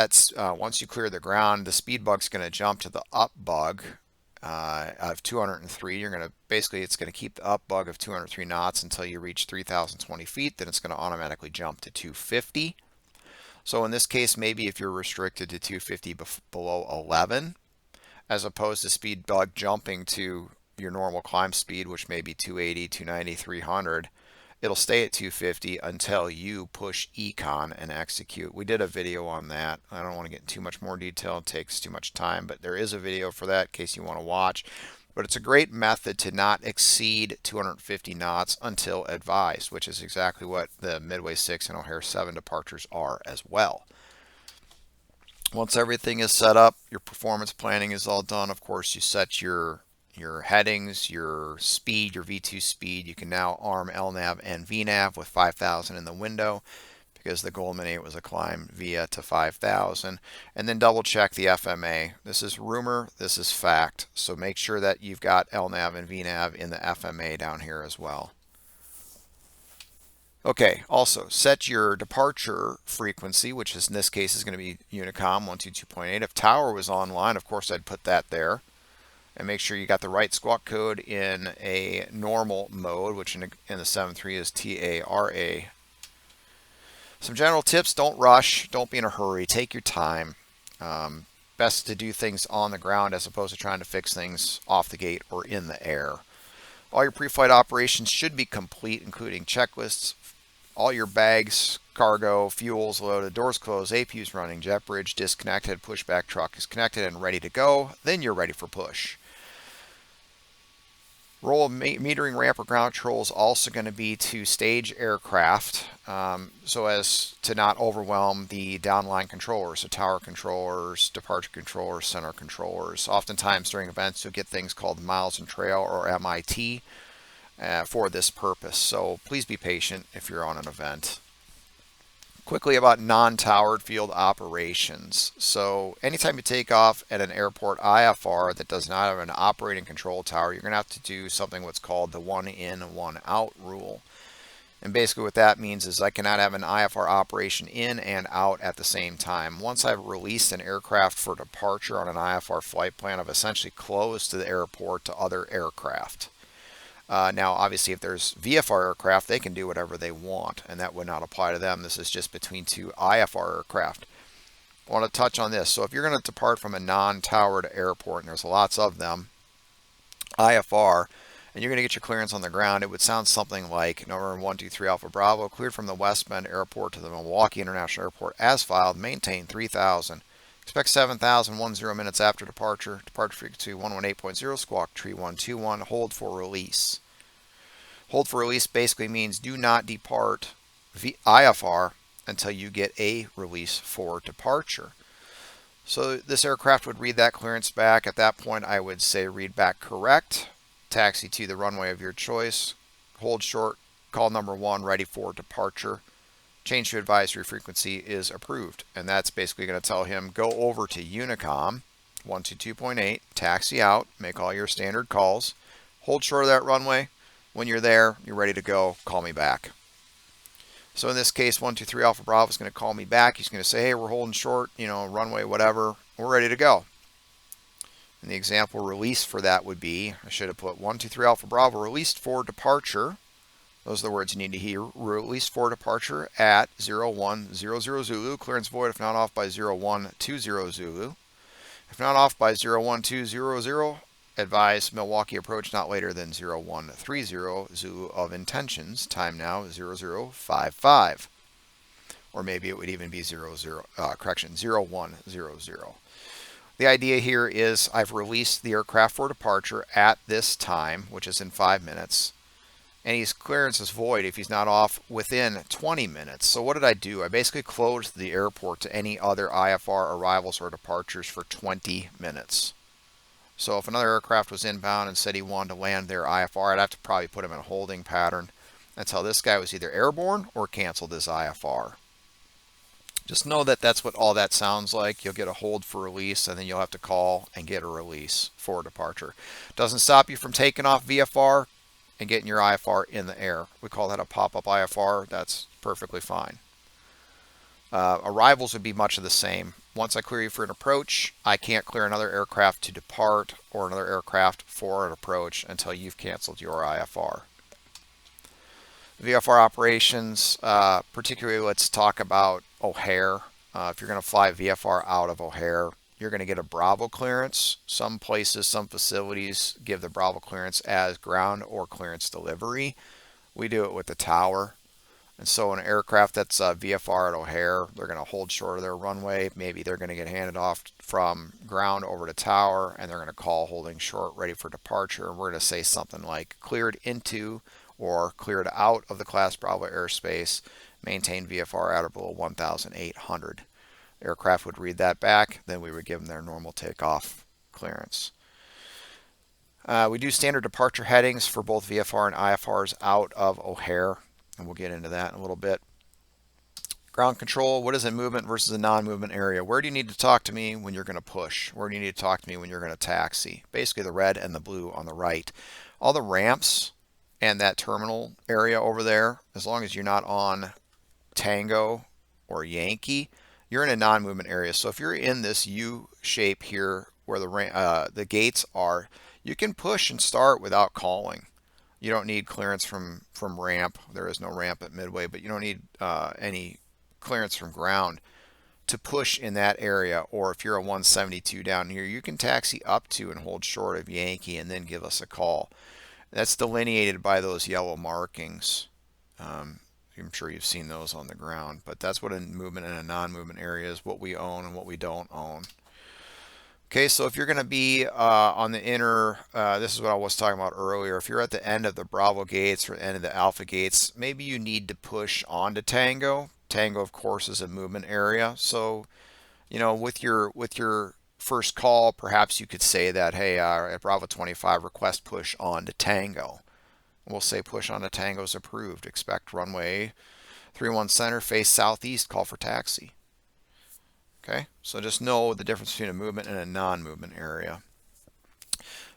you clear the ground, the speed bug's going to jump to the up bug of 203. You're going to it's going to keep the up bug of 203 knots until you reach 3020 feet. Then it's going to automatically jump to 250. So in this case, maybe if you're restricted to 250 below 11, as opposed to speed bug jumping to your normal climb speed, which may be 280, 290, 300, it'll stay at 250 until you push econ and execute. We did a video on that. I don't want to get into too much more detail. It takes too much time, but there is a video for that in case you want to watch. But it's a great method to not exceed 250 knots until advised, which is exactly what the Midway 6 and O'Hare 7 departures are as well. Once everything is set up, your performance planning is all done. Of course, you set your headings, your speed, your V2 speed. You can now arm LNAV and VNAV with 5,000 in the window because the Goldman 8 was a climb via to 5,000. And then double check the FMA. This is rumor, this is fact. So make sure that you've got LNAV and VNAV in the FMA down here as well. Okay, also set your departure frequency, which is in this case is going to be Unicom 122.8. If tower was online, of course I'd put that there. And make sure you got the right squawk code in a normal mode, which in the 7.3 is TARA. Some general tips: don't rush, don't be in a hurry, take your time. Best to do things on the ground as opposed to trying to fix things off the gate or in the air. All your pre-flight operations should be complete, including checklists, all your bags, cargo, fuels loaded, doors closed, APUs running, jet bridge disconnected, pushback truck is connected and ready to go. Then you're ready for push. Role of metering ramp or ground control is also going to be to stage aircraft so as to not overwhelm the downline controllers, so tower controllers, departure controllers, center controllers. Oftentimes during events you'll get things called miles and trail or MIT for this purpose, so please be patient if you're on an event. Quickly about non-towered field operations. So anytime you take off at an airport IFR that does not have an operating control tower, you're going to have to do something what's called the one in, one out rule. And basically what that means is I cannot have an IFR operation in and out at the same time. Once I've released an aircraft for departure on an IFR flight plan, I've essentially closed to the airport to other aircraft. Now, obviously, if there's VFR aircraft, they can do whatever they want, and that would not apply to them. This is just between two IFR aircraft. I want to touch on this. So if you're going to depart from a non-towered airport, and there's lots of them, IFR, and you're going to get your clearance on the ground, it would sound something like November 123 Alpha Bravo, cleared from the West Bend Airport to the Milwaukee International Airport as filed, maintain 3,000. Expect 7,000 minutes after departure. Departure frequency 118.0, squawk tree 121, hold for release. Hold for release basically means do not depart IFR until you get a release for departure. So this aircraft would read that clearance back. At that point, I would say read back correct, taxi to the runway of your choice, hold short, call number 1, ready for departure. Change to advisory frequency is approved, and that's basically going to tell him go over to Unicom 122.8, taxi out, make all your standard calls, hold short of that runway. When you're there, you're ready to go, call me back. So in this case, 123 Alpha Bravo is going to call me back. He's going to say, hey, we're holding short, runway, whatever, we're ready to go. And the example release for that would be, I should have put 123 Alpha Bravo released for departure. Those are the words you need to hear. Released for departure at 0100 Zulu. Clearance void if not off by 0120 Zulu. If not off by 01200, advise Milwaukee approach not later than 0130 Zulu of intentions. Time now 0055. Or maybe it would even be 0100. The idea here is I've released the aircraft for departure at this time, which is in 5 minutes. And his clearance is void if he's not off within 20 minutes. So what did I do? I basically closed the airport to any other IFR arrivals or departures for 20 minutes. So if another aircraft was inbound and said he wanted to land their IFR, I'd have to probably put him in a holding pattern until this guy was either airborne or canceled his IFR. Just know that that's what all that sounds like. You'll get a hold for release, and then you'll have to call and get a release for departure. Doesn't stop you from taking off VFR and getting your IFR in the air. We call that a pop-up IFR. That's perfectly fine. Arrivals would be much of the same. Once I clear you for an approach, I can't clear another aircraft to depart or another aircraft for an approach until you've canceled your IFR. VFR operations, particularly let's talk about O'Hare. If you're going to fly VFR out of O'Hare, you're going to get a Bravo clearance. Some places, some facilities give the Bravo clearance as ground or clearance delivery. We do it with the tower. And so an aircraft that's VFR at O'Hare, they're going to hold short of their runway. Maybe they're going to get handed off from ground over to tower, and they're going to call holding short, ready for departure. And we're going to say something like cleared into or cleared out of the Class Bravo airspace, maintain VFR at or below 1,800. Aircraft would read that back, then we would give them their normal takeoff clearance. We do standard departure headings for both VFR and IFRs out of O'Hare, and we'll get into that in a little bit. Ground control, what is a movement versus a non-movement area? Where do you need to talk to me when you're going to push? Where do you need to talk to me when you're going to taxi? Basically the red and the blue on the right. All the ramps and that terminal area over there, as long as you're not on Tango or Yankee, you're in a non-movement area. So if you're in this U shape here where the gates are, you can push and start without calling. You don't need clearance from ramp. There is no ramp at Midway, but you don't need any clearance from ground to push in that area. Or if you're a 172 down here, you can taxi up to and hold short of Yankee and then give us a call. That's delineated by those yellow markings. I'm sure you've seen those on the ground, but that's what a movement and a non-movement area is, what we own and what we don't own. Okay, so if you're going to be on the inner, this is what I was talking about earlier. If you're at the end of the Bravo gates or end of the Alpha gates, maybe you need to push onto Tango. Tango, of course, is a movement area. So, with your first call, perhaps you could say that, hey, at Bravo 25, request push onto Tango. We'll say push onto Tango is approved. Expect runway 31 center, face southeast, call for taxi. Okay, so just know the difference between a movement and a non-movement area.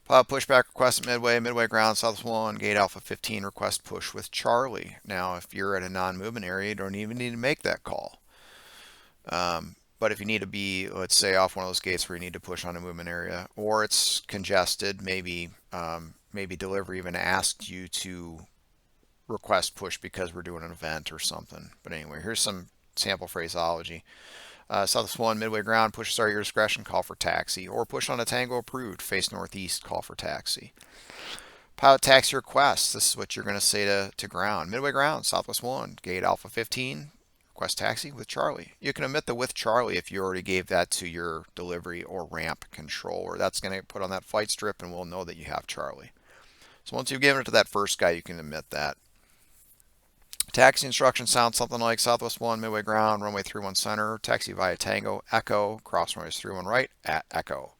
Pilot pushback request at Midway ground, Southwest 1, gate Alpha 15, request push with Charlie. Now, if you're at a non-movement area, you don't even need to make that call. But if you need to be, let's say, off one of those gates where you need to push on a movement area, or it's congested, maybe delivery even asked you to request push because we're doing an event or something. But anyway, here's some sample phraseology. Southwest 1, Midway ground, push start your discretion, call for taxi. Or push on a Tango approved, face northeast, call for taxi. Pilot taxi request, this is what you're going to say to ground. Midway ground, Southwest 1, gate Alpha 15, request taxi with Charlie. You can omit the with Charlie if you already gave that to your delivery or ramp controller. That's going to put on that flight strip and we'll know that you have Charlie. So once you've given it to that first guy, you can omit that. Taxi instructions sound something like Southwest 1, Midway ground, runway 31 center, taxi via Tango, Echo, cross runways 31 right at Echo.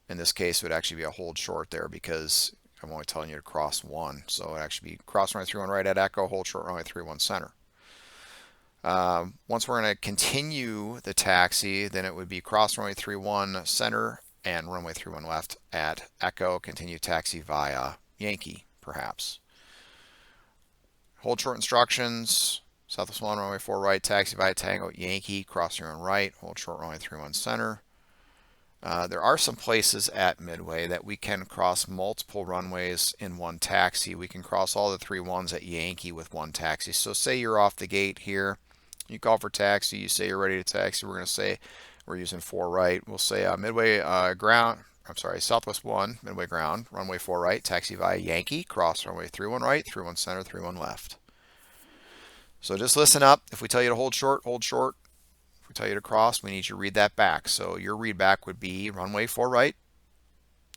In this case, it would actually be a hold short there because I'm only telling you to cross 1. So it would actually be cross runway 31 right at Echo, hold short runway 31 center. Once we're going to continue the taxi, then it would be cross runway 31 center and runway 31 left at Echo, continue taxi via Yankee, perhaps. Hold short instructions, Southwest 1, runway 4 right, taxi via Tango, Yankee, cross your own right, hold short runway 31 center. There are some places at Midway that we can cross multiple runways in one taxi. We can cross all the 3 ones at Yankee with one taxi. So say you're off the gate here, you call for taxi, you say you're ready to taxi, we're going to say we're using 4 right. We'll say Southwest 1, Midway ground, runway 4 right, taxi via Yankee, cross runway 31 right, 31 center, 31 left. So just listen up. If we tell you to hold short, hold short. If we tell you to cross, we need you to read that back. So your read back would be runway 4 right,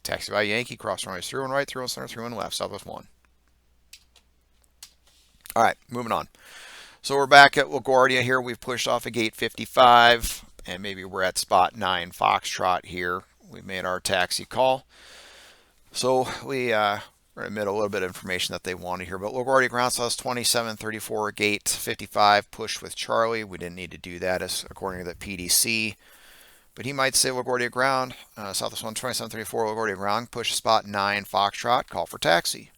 taxi via Yankee, cross runways 31 right, 31 center, 31 left, Southwest 1. All right, moving on. So we're back at LaGuardia here. We've pushed off at gate 55, and maybe we're at spot 9 Foxtrot here. We made our taxi call. So we're going to admit a little bit of information that they wanted here. But LaGuardia ground south 2734, gate 55, push with Charlie. We didn't need to do that as according to the PDC. But he might say LaGuardia ground, Southwest 1, 2734, LaGuardia ground, push spot 9 Foxtrot, call for taxi.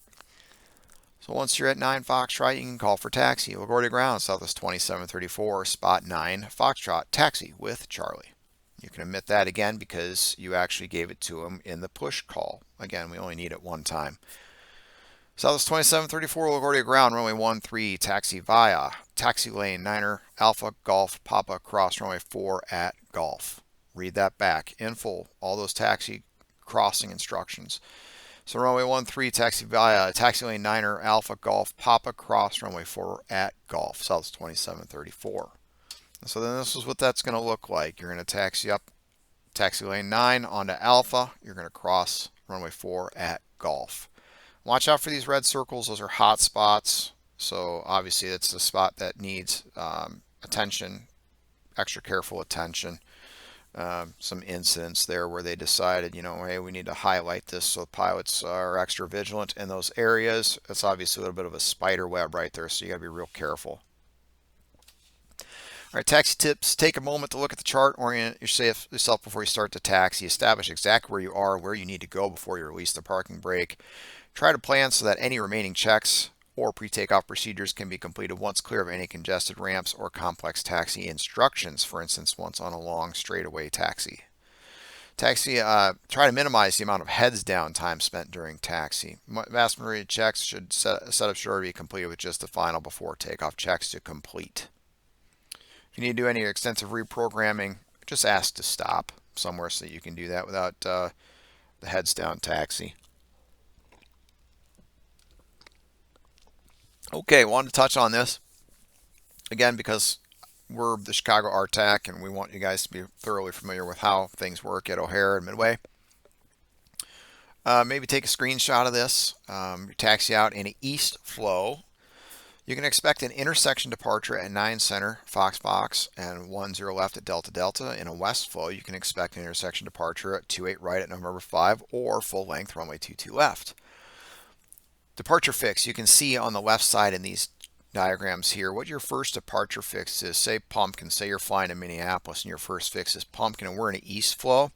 So once you're at 9 Foxtrot, you can call for taxi. LaGuardia ground, Southwest 2734, spot 9 Foxtrot, taxi with Charlie. You can omit that again because you actually gave it to him in the push call. Again, we only need it one time. Southwest 2734, LaGuardia ground, runway 13, taxi via taxi lane 9er, Alpha, Golf, Papa, cross runway 4 at Golf. Read that back in full, all those taxi crossing instructions. So runway 13, taxi lane 9er, Alpha Golf, Papa Cross, runway 4 at Golf, Southwest 2734. So then this is what that's going to look like. You're going to taxi up taxi lane 9 onto Alpha. You're going to cross runway 4 at Golf. Watch out for these red circles. Those are hot spots. So obviously it's a spot that needs attention, extra careful attention. Some incidents there where they decided, hey, we need to highlight this so pilots are extra vigilant in those areas. It's obviously a little bit of a spider web right there, so you got to be real careful. All right, taxi tips. Take a moment to look at the chart, orient yourself before you start the taxi. Establish exactly where you are, where you need to go before you release the parking brake. Try to plan so that any remaining checks or pre-takeoff procedures can be completed once clear of any congested ramps or complex taxi instructions, for instance, once on a long straightaway taxi. Try to minimize the amount of heads down time spent during taxi. Vast majority of checks should setup should already be completed with just the final before takeoff checks to complete. If you need to do any extensive reprogramming, just ask to stop somewhere so that you can do that without the heads down taxi. Okay, wanted to touch on this again because we're the Chicago ARTCC and we want you guys to be thoroughly familiar with how things work at O'Hare and Midway. Maybe take a screenshot of this. Taxi out in an east flow. You can expect an intersection departure at 9 center, Fox Fox, and 10 left at Delta Delta. In a west flow, you can expect an intersection departure at 28 right at November 5 or full length runway 22 left. Departure fix, you can see on the left side in these diagrams here what your first departure fix is. Say Pumpkin, say you're flying to Minneapolis and your first fix is Pumpkin and we're in an east flow.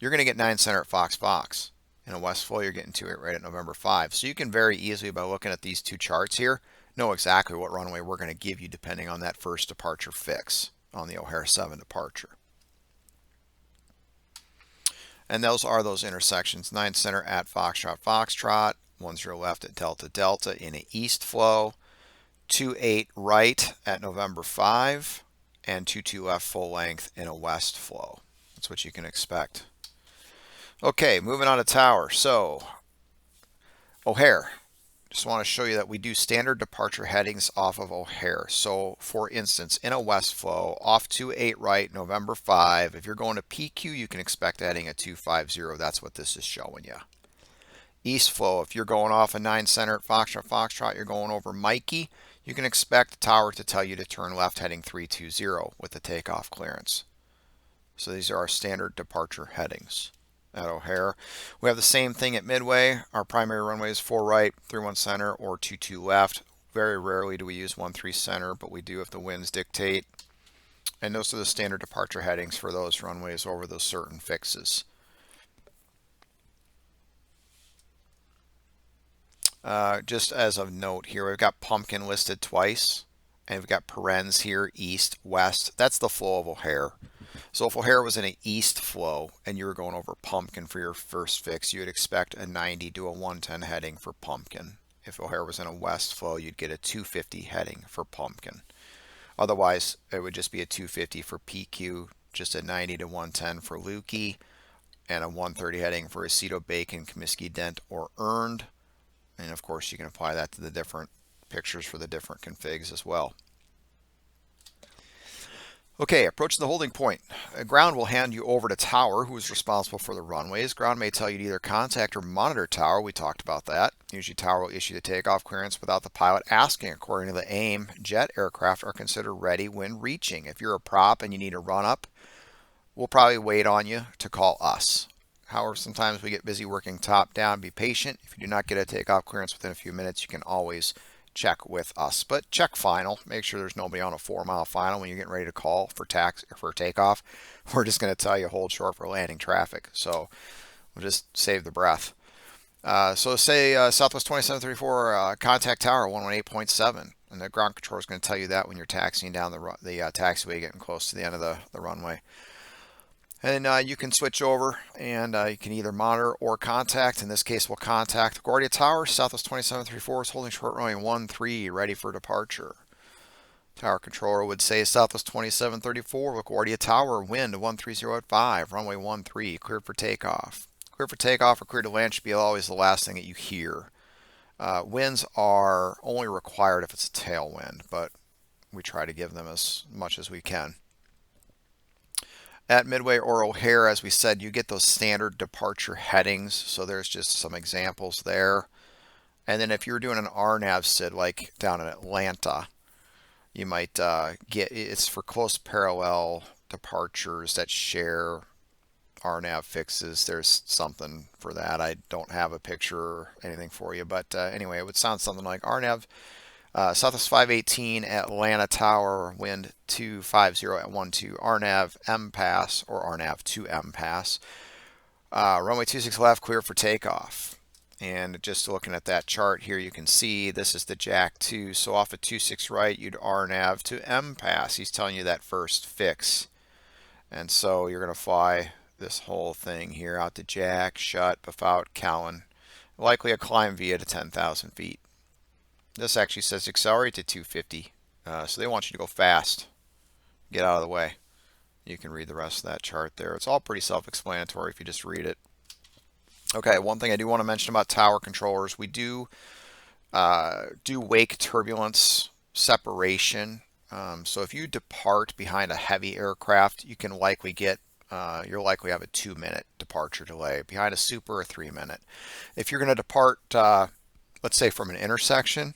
You're going to get 9 center at Fox Fox. In a west flow, you're getting 28 right at November 5. So you can very easily, by looking at these two charts here, know exactly what runway we're going to give you depending on that first departure fix on the O'Hare 7 departure. And those are those intersections. 9 center at Foxtrot Foxtrot, 10 left at Delta Delta in an east flow, 28 right at November 5, and 22 left full length in a west flow. That's what you can expect. Okay, moving on to tower. So O'Hare. Just want to show you that we do standard departure headings off of O'Hare. So for instance, in a west flow, off 28 right, November 5, if you're going to PQ, you can expect heading at 250. That's what this is showing you. East flow, if you're going off a 9 center at Foxtrot Foxtrot, you're going over Mikey, you can expect the tower to tell you to turn left heading 320 with the takeoff clearance. So these are our standard departure headings at O'Hare. We have the same thing at Midway. Our primary runway is 4 right, 31 center, or 22 left. Very rarely do we use 13 center, but we do if the winds dictate. And those are the standard departure headings for those runways over those certain fixes. Just as a note here, we've got Pumpkin listed twice, and we've got parens here, east, west. That's the flow of O'Hare. So if O'Hare was in an east flow and you were going over Pumpkin for your first fix, you would expect a 90 to a 110 heading for Pumpkin. If O'Hare was in a west flow, you'd get a 250 heading for Pumpkin. Otherwise, it would just be a 250 for PQ, just a 90 to 110 for Lukey, and a 130 heading for Aceto, Bacon, Comiskey, Dent, or Earned. And of course, you can apply that to the different pictures for the different configs as well. Okay, approaching the holding point. Ground will hand you over to tower, who is responsible for the runways. Ground may tell you to either contact or monitor tower. We talked about that. Usually tower will issue the takeoff clearance without the pilot asking. According to the AIM, jet aircraft are considered ready when reaching. If you're a prop and you need a run up, we'll probably wait on you to call us. However, sometimes we get busy working top down. Be patient. If you do not get a takeoff clearance within a few minutes, you can always check with us. But check final. Make sure there's nobody on a 4-mile final when you're getting ready to call for takeoff. We're just going to tell you hold short for landing traffic. So we'll just save the breath. So say Southwest 2734 contact tower 118.7, and the ground controller is going to tell you that when you're taxiing down the taxiway, getting close to the end of the runway. And you can switch over and you can either monitor or contact. In this case, we'll contact LaGuardia Tower. Southwest 2734 is holding short runway 13, ready for departure. Tower controller would say Southwest 2734, LaGuardia Tower, wind 130 at 5, runway 13, cleared for takeoff. Clear for takeoff or clear to land should be always the last thing that you hear. Winds are only required if it's a tailwind, but we try to give them as much as we can. At Midway or O'Hare, as we said, you get those standard departure headings. So there's just some examples there. And then if you're doing an RNAV SID like down in Atlanta, you might get, it's for close parallel departures that share RNAV fixes. There's something for that. I don't have a picture or anything for you, but anyway, it would sound something like RNAV Southwest 518 Atlanta Tower, wind 250 at 12, RNAV M pass or RNAV 2M pass. Runway 26 left, clear for takeoff. And just looking at that chart here, you can see this is the Jack 2. So off at 26 right, you'd RNAV to M pass. He's telling you that first fix. And so you're going to fly this whole thing here out to Jack, shut, buff out, Cowan. Likely a climb via to 10,000 feet. This actually says accelerate to 250. So they want you to go fast. Get out of the way. You can read the rest of that chart there. It's all pretty self-explanatory if you just read it. Okay, one thing I do want to mention about tower controllers, we do wake turbulence separation. So if you depart behind a heavy aircraft, you can likely get, you'll likely have a 2-minute departure delay. Behind a super, a 3-minute. If you're going to depart, let's say from an intersection,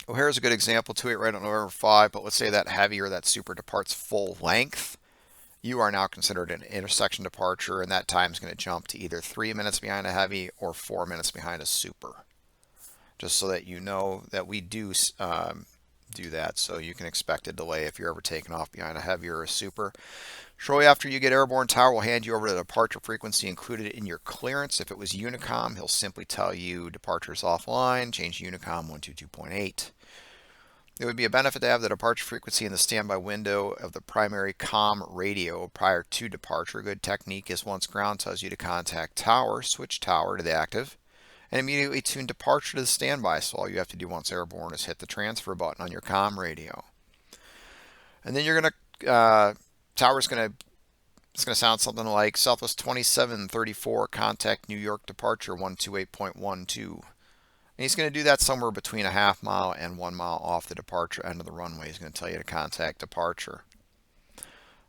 O'Hare's a good example, 28 right on November 5, but let's say that heavy or that super departs full length. You are now considered an intersection departure, and that time is going to jump to either 3 minutes behind a heavy or 4 minutes behind a super. Just so that you know that we do do that, so you can expect a delay if you're ever taken off behind a heavy or a super. Shortly after you get airborne, tower will hand you over the departure frequency included in your clearance. If it was Unicom, he'll simply tell you departure's offline, change to Unicom 122.8. It would be a benefit to have the departure frequency in the standby window of the primary comm radio prior to departure. A good technique is once ground tells you to contact tower, switch tower to the active, and immediately tune departure to the standby. So all you have to do once airborne is hit the transfer button on your comm radio. And then you're going to, tower's going to, it's going to sound something like Southwest 2734, contact New York departure 128.12. And he's going to do that somewhere between a half mile and 1 mile off the departure end of the runway. He's going to tell you to contact departure.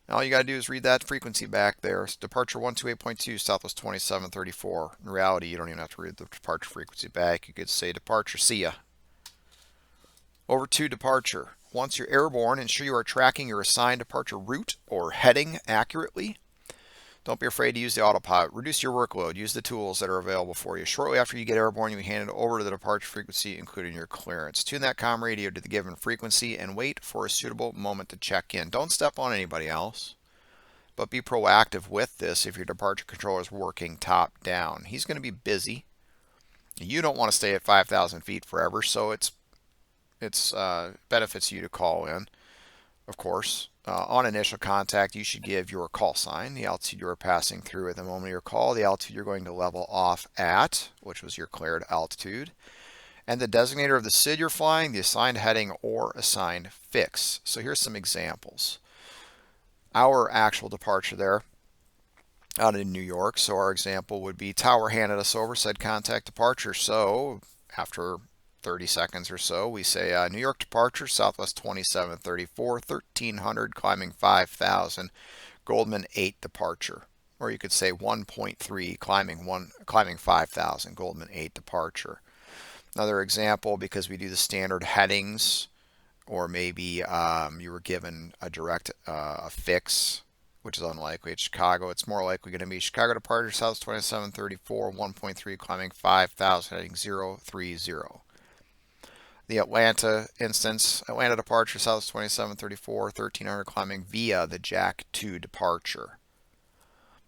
Now all you got to do is read that frequency back there. It's departure 128.2, Southwest 2734. In reality, you don't even have to read the departure frequency back. You could say departure, see ya. Over to departure. Once you're airborne, ensure you are tracking your assigned departure route or heading accurately. Don't be afraid to use the autopilot. Reduce your workload. Use the tools that are available for you. Shortly after you get airborne, you hand it over to the departure frequency, including your clearance. Tune that comm radio to the given frequency and wait for a suitable moment to check in. Don't step on anybody else, but be proactive with this if your departure controller is working top down. He's going to be busy. You don't want to stay at 5,000 feet forever, so it's benefits you to call in, of course. On initial contact, you should give your call sign, the altitude you are passing through at the moment of your call, the altitude you're going to level off at, which was your cleared altitude, and the designator of the SID you're flying, the assigned heading or assigned fix. So here's some examples. Our actual departure there out in New York, so our example would be tower handed us over, said contact departure. So after 30 seconds or so, we say New York departure, Southwest 2734, 1300, climbing 5000, Goldman 8 departure. Or you could say 1.3, climbing 5000, Goldman 8 departure. Another example, because we do the standard headings, or maybe you were given a direct a fix, which is unlikely. At Chicago, it's more likely going to be Chicago departure, Southwest 2734, 1.3, climbing 5000, heading 030. The Atlanta instance, Atlanta departure, Southwest 2734, 1300, climbing via the Jack 2 departure.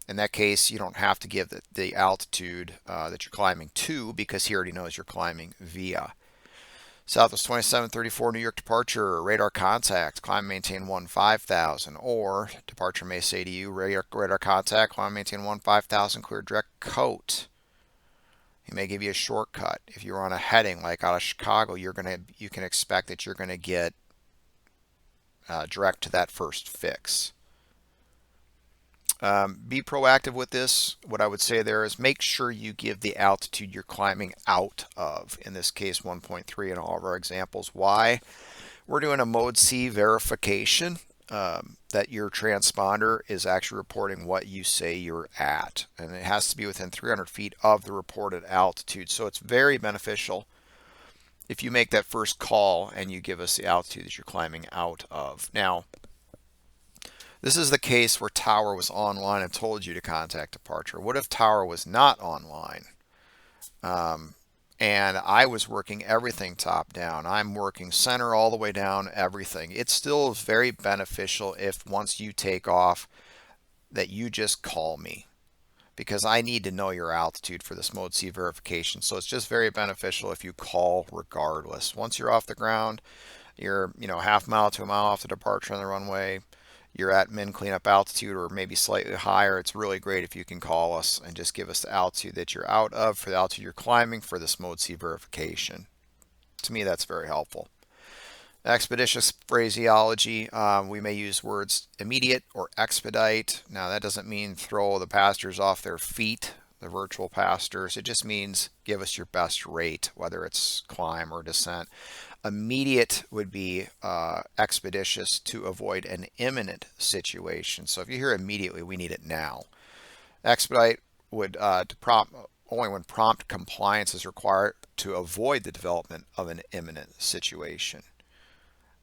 In that case, you don't have to give the altitude that you're climbing to, because he already knows you're climbing via. Southwest 2734, New York departure, radar contact, climb maintain 5000. Or departure may say to you, radar contact, climb maintain 5000, clear direct coat. He may give you a shortcut. If you're on a heading like out of Chicago, you can expect that you're going to get direct to that first fix. Be proactive with this. What I would say there is make sure you give the altitude you're climbing out of. In this case, 1.3 in all of our examples. Why? We're doing a mode C verification that your transponder is actually reporting what you say you're at. And it has to be within 300 feet of the reported altitude. So it's very beneficial if you make that first call and you give us the altitude that you're climbing out of. Now, this is the case where tower was online and told you to contact departure. What if tower was not online? And I was working everything top down. I'm working center all the way down, everything. It still is very beneficial if once you take off that you just call me, because I need to know your altitude for this mode C verification. So it's just very beneficial if you call regardless. Once you're off the ground, you're half mile to a mile off the departure on the runway, you're at min cleanup altitude or maybe slightly higher, it's really great if you can call us and just give us the altitude that you're out of for the altitude you're climbing for this mode C verification. To me, that's very helpful. Expeditious phraseology, we may use words immediate or expedite. Now, that doesn't mean throw the passengers off their feet, the virtual passengers. It just means give us your best rate, whether it's climb or descent. Immediate would be expeditious to avoid an imminent situation. So if you hear immediately, we need it now. Expedite would only when prompt compliance is required to avoid the development of an imminent situation.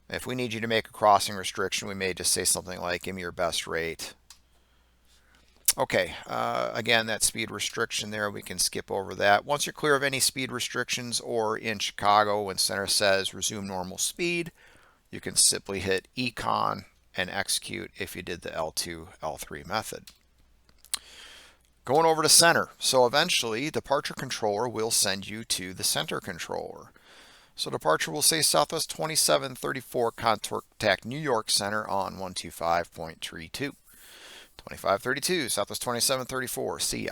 If we need you to make a crossing restriction, we may just say something like, give me your best rate. Okay, again, that speed restriction there, we can skip over that. Once you're clear of any speed restrictions, or in Chicago, when center says resume normal speed, you can simply hit Econ and execute if you did the L2, L3 method. Going over to center. So eventually, departure controller will send you to the center controller. So departure will say Southwest 2734, contact New York Center on 125.32. 2532, Southwest 2734, see ya.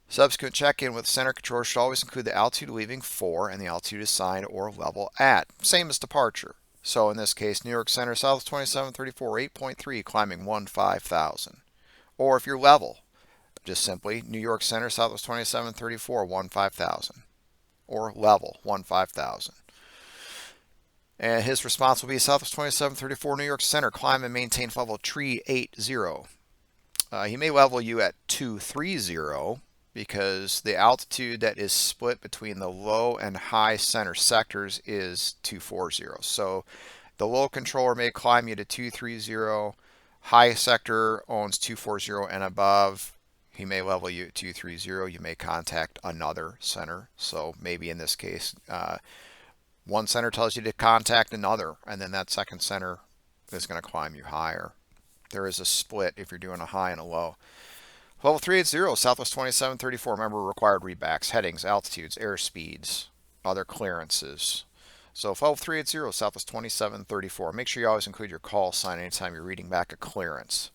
Subsequent check-in with center controller should always include the altitude leaving for and the altitude assigned or level at. Same as departure. So in this case, New York Center, Southwest 2734, 8.3, climbing 15,000. Or if you're level, just simply New York Center, Southwest 2734, 15,000. Or level 15,000. And his response will be Southwest 2734 New York Center, climb and maintain level 380. He may level you at 230 because the altitude that is split between the low and high center sectors is 240. So the low controller may climb you to 230, high sector owns 240 and above. He may level you at 230. You may contact another center. So maybe in this case, one center tells you to contact another, and then that second center is going to climb you higher. There is a split if you're doing a high and a low. Level 380, Southwest 2734. Remember, required readbacks, headings, altitudes, airspeeds, other clearances. So level 380, Southwest 2734. Make sure you always include your call sign anytime you're reading back a clearance.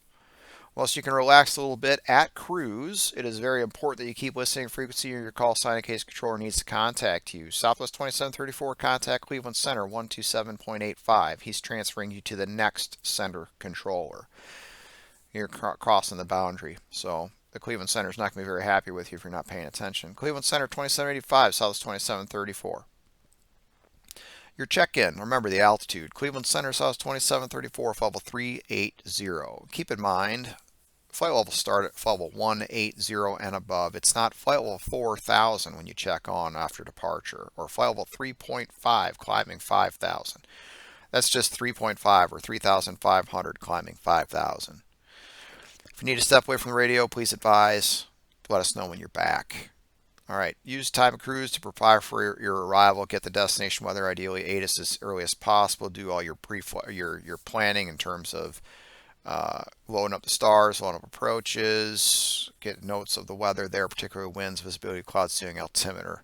Well, so you can relax a little bit at cruise. It is very important that you keep listening frequency of your call sign in case controller needs to contact you. Southwest 2734, contact Cleveland Center 127.85. He's transferring you to the next center controller. You're crossing the boundary. So the Cleveland Center is not going to be very happy with you if you're not paying attention. Cleveland Center 2785, Southwest 2734. Your check-in, remember the altitude. Cleveland Center, Southwest 2734, level 380. Keep in mind, flight levels start at level 180 and above. It's not flight level 4,000 when you check on after departure, or flight level 3.5 climbing 5,000. That's just 3.5 or 3,500 climbing 5,000. If you need to step away from the radio, please advise. Let us know when you're back. All right, use time of cruise to prepare for your arrival. Get the destination weather, ideally ATIS as early as possible. Do all your your planning in terms of loading up the stars, loading up approaches, get notes of the weather there, particularly winds, visibility, cloud seeing, altimeter.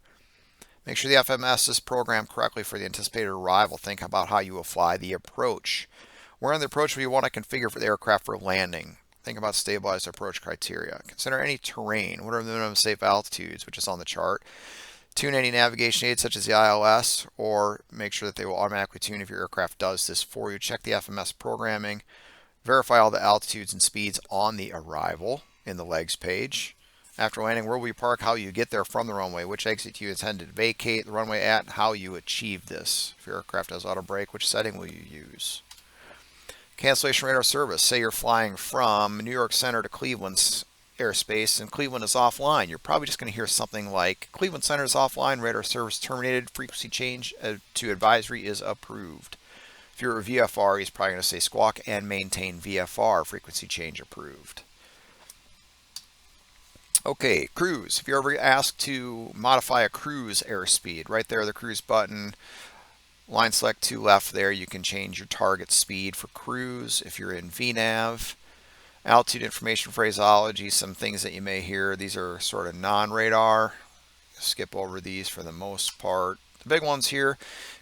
Make sure the FMS is programmed correctly for the anticipated arrival. Think about how you will fly the approach. Where on the approach will you want to configure for the aircraft for landing? Think about stabilized approach criteria. Consider any terrain. What are the minimum safe altitudes, which is on the chart? Tune any navigation aids such as the ILS, or make sure that they will automatically tune if your aircraft does this for you. Check the FMS programming. Verify all the altitudes and speeds on the arrival in the legs page. After landing, where will you park, how you get there from the runway, which exit you intend to vacate the runway at, how you achieve this. If your aircraft does auto brake, which setting will you use? Cancellation radar service. Say you're flying from New York Center to Cleveland's airspace and Cleveland is offline. You're probably just going to hear something like Cleveland Center is offline, radar service terminated, frequency change to advisory is approved. If you're a VFR, he's probably going to say squawk and maintain VFR, frequency change approved. Okay, cruise. If you're ever asked to modify a cruise airspeed, right there, the cruise button, line select to left there, you can change your target speed for cruise. If you're in VNAV, altitude information phraseology, some things that you may hear. These are sort of non-radar. Skip over these for the most part. The big ones here,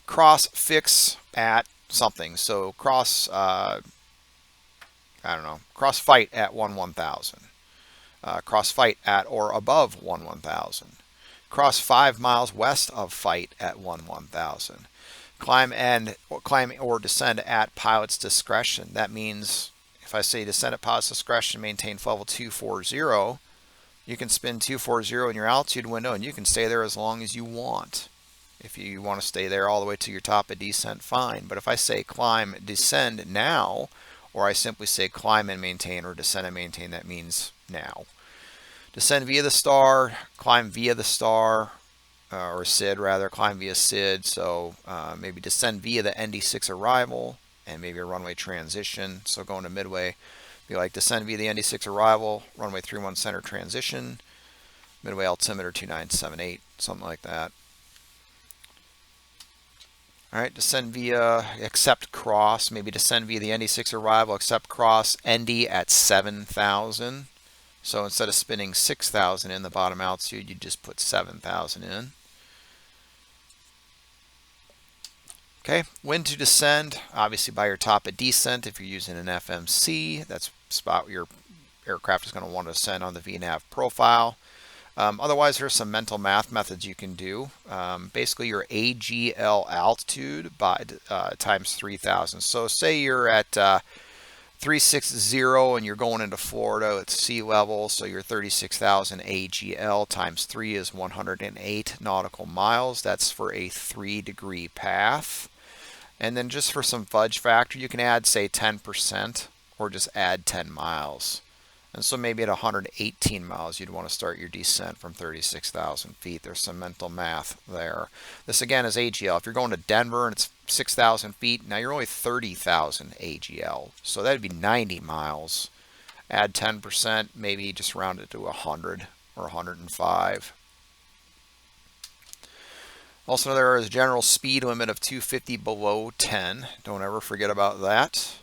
cross fix at something. So cross, I don't know, cross fight at 1/1000. Cross fight at or above 1/1000. Cross 5 miles west of fight at 1/1000. Climb or descend at pilot's discretion. That means if I say descend at pilot's discretion, maintain level 240, you can spin 240 in your altitude window and you can stay there as long as you want. If you want to stay there all the way to your top of descent, fine. But if I say climb, descend now, or I simply say climb and maintain or descend and maintain, that means now. Descend via the star, climb via the star, or SID rather, climb via SID. So maybe descend via the ND6 arrival and maybe a runway transition. So going to midway, be like descend via the ND6 arrival, runway 31 center transition, midway altimeter 2978, something like that. All right, descend via accept cross, maybe descend via the ND6 arrival, accept cross, ND at 7,000. So instead of spinning 6,000 in the bottom altitude, you just put 7,000 in. Okay, when to descend, obviously by your top of descent. If you're using an FMC, that's the spot where your aircraft is going to want to descend on the VNAV profile. Otherwise, there's some mental math methods you can do. Basically, your AGL altitude by times 3,000. So say you're at 360 and you're going into Florida at sea level, so your 36,000 AGL times 3 is 108 nautical miles. That's for a 3-degree path. And then just for some fudge factor, you can add, say, 10% or just add 10 miles. And so maybe at 118 miles, you'd want to start your descent from 36,000 feet. There's some mental math there. This, again, is AGL. If you're going to Denver and it's 6,000 feet, now you're only 30,000 AGL. So that'd be 90 miles. Add 10%, maybe just round it to 100 or 105. Also, there is a general speed limit of 250 below 10. Don't ever forget about that.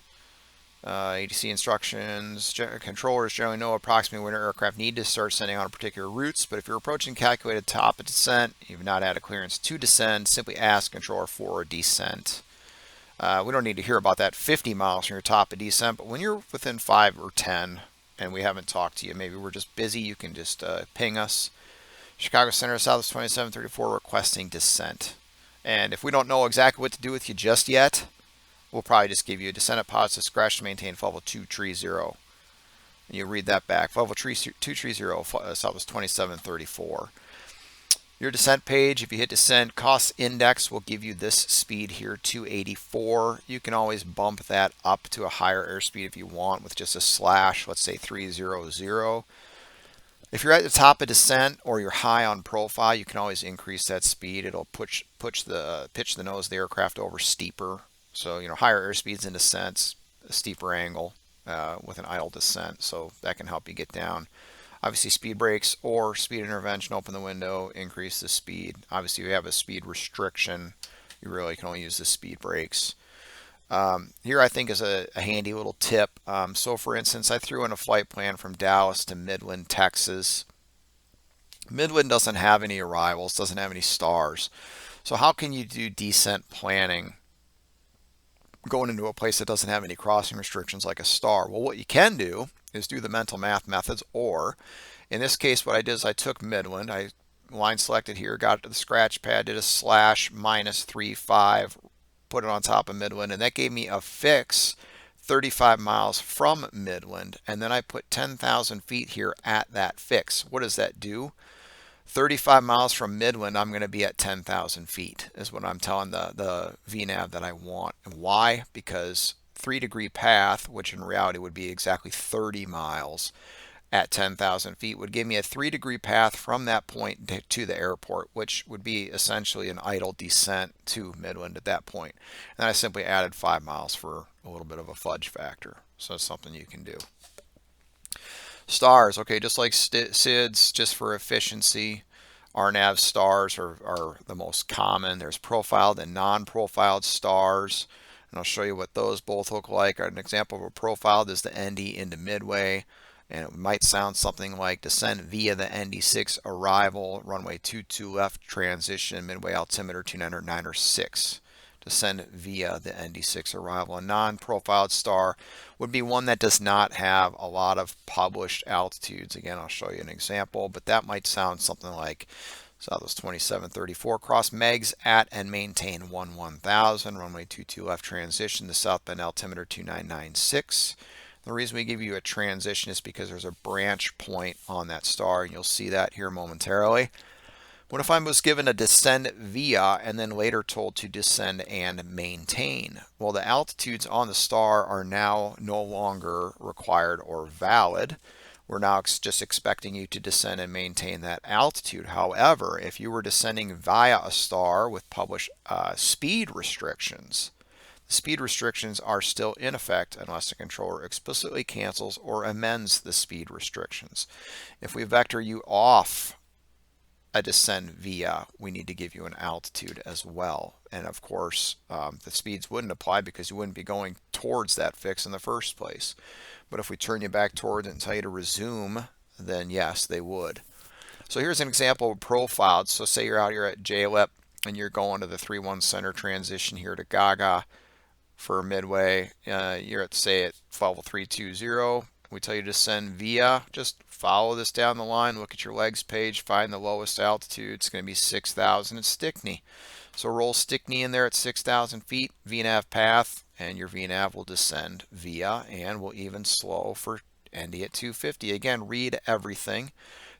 ATC instructions, controllers generally know approximately when your aircraft need to start sending on particular routes, but if you're approaching calculated top of descent, you've not had a clearance to descend, simply ask controller for a descent. We don't need to hear about that 50 miles from your top of descent, but when you're within 5 or 10 and we haven't talked to you, maybe we're just busy, you can just ping us. Chicago Center, Southwest 2734, requesting descent. And if we don't know exactly what to do with you just yet, we'll probably just give you a descent at pilot's discretion, maintain level 230. And you read that back. Level 230, Southwest 2734. Your descent page, if you hit descent, cost index will give you this speed here, 284. You can always bump that up to a higher airspeed if you want with just a slash, let's say 300. If you're at the top of descent or you're high on profile, you can always increase that speed. It'll pitch the nose of the aircraft over steeper. So, higher airspeeds in descents, a steeper angle with an idle descent. So that can help you get down. Obviously, speed brakes or speed intervention, open the window, increase the speed. Obviously, if you have a speed restriction, you really can only use the speed brakes. Here I think is a handy little tip. So for instance, I threw in a flight plan from Dallas to Midland, Texas. Midland doesn't have any arrivals, doesn't have any stars. So how can you do descent planning going into a place that doesn't have any crossing restrictions like a star? Well, what you can do is do the mental math methods, or in this case what I did is I took Midland, I line selected here, got it to the scratch pad, did a slash -35, put it on top of Midland, and that gave me a fix 35 miles from Midland, and then I put 10,000 feet here at that fix. What does that do? 35 miles from Midland, I'm going to be at 10,000 feet is what I'm telling the VNAV that I want. And why? Because 3-degree path, which in reality would be exactly 30 miles at 10,000 feet, would give me a 3-degree path from that point to the airport, which would be essentially an idle descent to Midland at that point. And I simply added 5 miles for a little bit of a fudge factor. So it's something you can do. Stars, okay, just like SIDS, just for efficiency. RNAV stars are the most common. There's profiled and non-profiled stars, and I'll show you what those both look like. An example of a profiled is the ND into Midway, and it might sound something like descend via the ND6 arrival, runway 22 left, transition, Midway altimeter 299 or 6. Descend via the ND6 arrival. A non-profiled star would be one that does not have a lot of published altitudes. Again, I'll show you an example, but that might sound something like Southwest 2734, cross megs at and maintain 1000, runway 22 left, transition to South Bend altimeter 2996. The reason we give you a transition is because there's a branch point on that star, and you'll see that here momentarily. What if I was given a descend via and then later told to descend and maintain? Well, the altitudes on the star are now no longer required or valid. We're now just expecting you to descend and maintain that altitude. However, if you were descending via a star with published speed restrictions, the speed restrictions are still in effect unless the controller explicitly cancels or amends the speed restrictions. If we vector you off a descend via, we need to give you an altitude as well. And of course, the speeds wouldn't apply because you wouldn't be going towards that fix in the first place. But if we turn you back towards it and tell you to resume, then yes, they would. So here's an example of profiled. So say you're out here at JLEP and you're going to the 3-1 center transition here to Gaga for Midway. You're at, say, at level 320. We tell you to send via. Just follow this down the line, look at your legs page, find the lowest altitude. It's going to be 6,000 at Stickney. So roll Stickney in there at 6,000 feet, VNAV path, and your VNAV will descend via and will even slow for ND at 250. Again, read everything.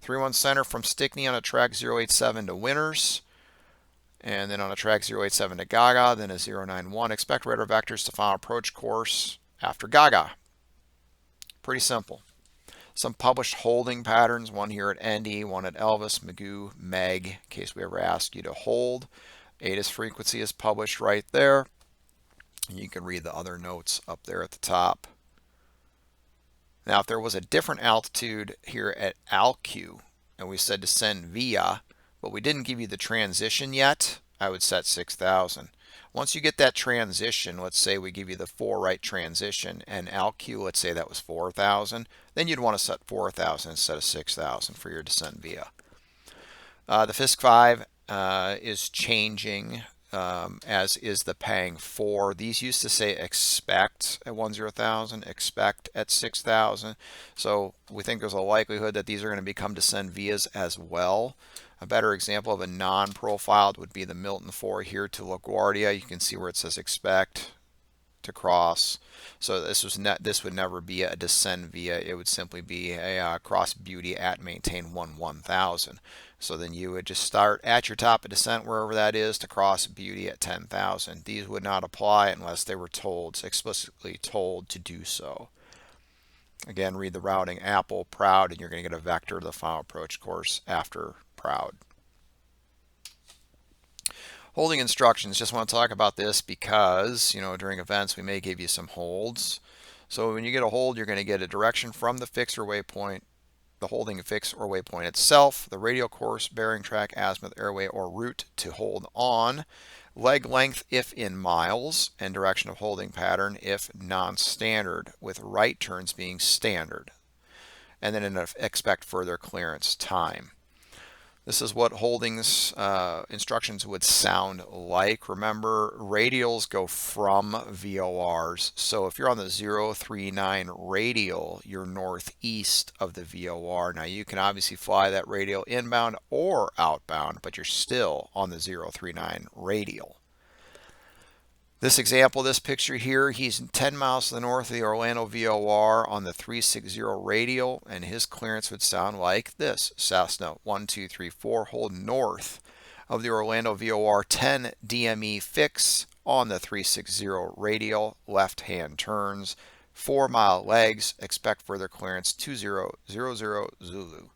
3-1 center from Stickney on a track 087 to Winners. And then on a track 087 to Gaga, then a 091. Expect radar vectors to final approach course after Gaga. Pretty simple. Some published holding patterns, one here at ND, one at Elvis, Magoo, Meg, in case we ever ask you to hold. ATIS frequency is published right there. You can read the other notes up there at the top. Now, if there was a different altitude here at ALQ, and we said to send via, but we didn't give you the transition yet, I would set 6,000. Once you get that transition, let's say we give you the 4 right transition, and ALQ, let's say that was 4,000, then you'd want to set 4,000 instead of 6,000 for your descent via. The FISC 5 is changing, as is the PANG 4. These used to say expect at 10,000, expect at 6,000. So we think there's a likelihood that these are going to become descend vias as well. A better example of a non-profiled would be the Milton 4 here to LaGuardia. You can see where it says expect to cross. So this would never be a descend via. It would simply be a cross beauty at maintain 1000. So then you would just start at your top of descent wherever that is to cross beauty at 10,000. These would not apply unless they were explicitly told to do so. Again, read the routing Apple, Proud, and you're going to get a vector of the final approach course after Proud. Holding instructions, just want to talk about this because, during events we may give you some holds. So when you get a hold, you're going to get a direction from the fix or waypoint, the holding fix or waypoint itself, the radial course, bearing track, azimuth, airway, or route to hold on, leg length if in miles, and direction of holding pattern if non-standard, with right turns being standard. And then expect further clearance time. This is what holdings instructions would sound like. Remember, radials go from VORs. So if you're on the 039 radial, you're northeast of the VOR. Now you can obviously fly that radial inbound or outbound, but you're still on the 039 radial. This example, this picture here, he's 10 miles to the north of the Orlando VOR on the 360 radial, and his clearance would sound like this. Cessna 1234, hold north of the Orlando VOR 10 DME fix on the 360 radial, left-hand turns, 4-mile legs, expect further clearance 2000 Zulu.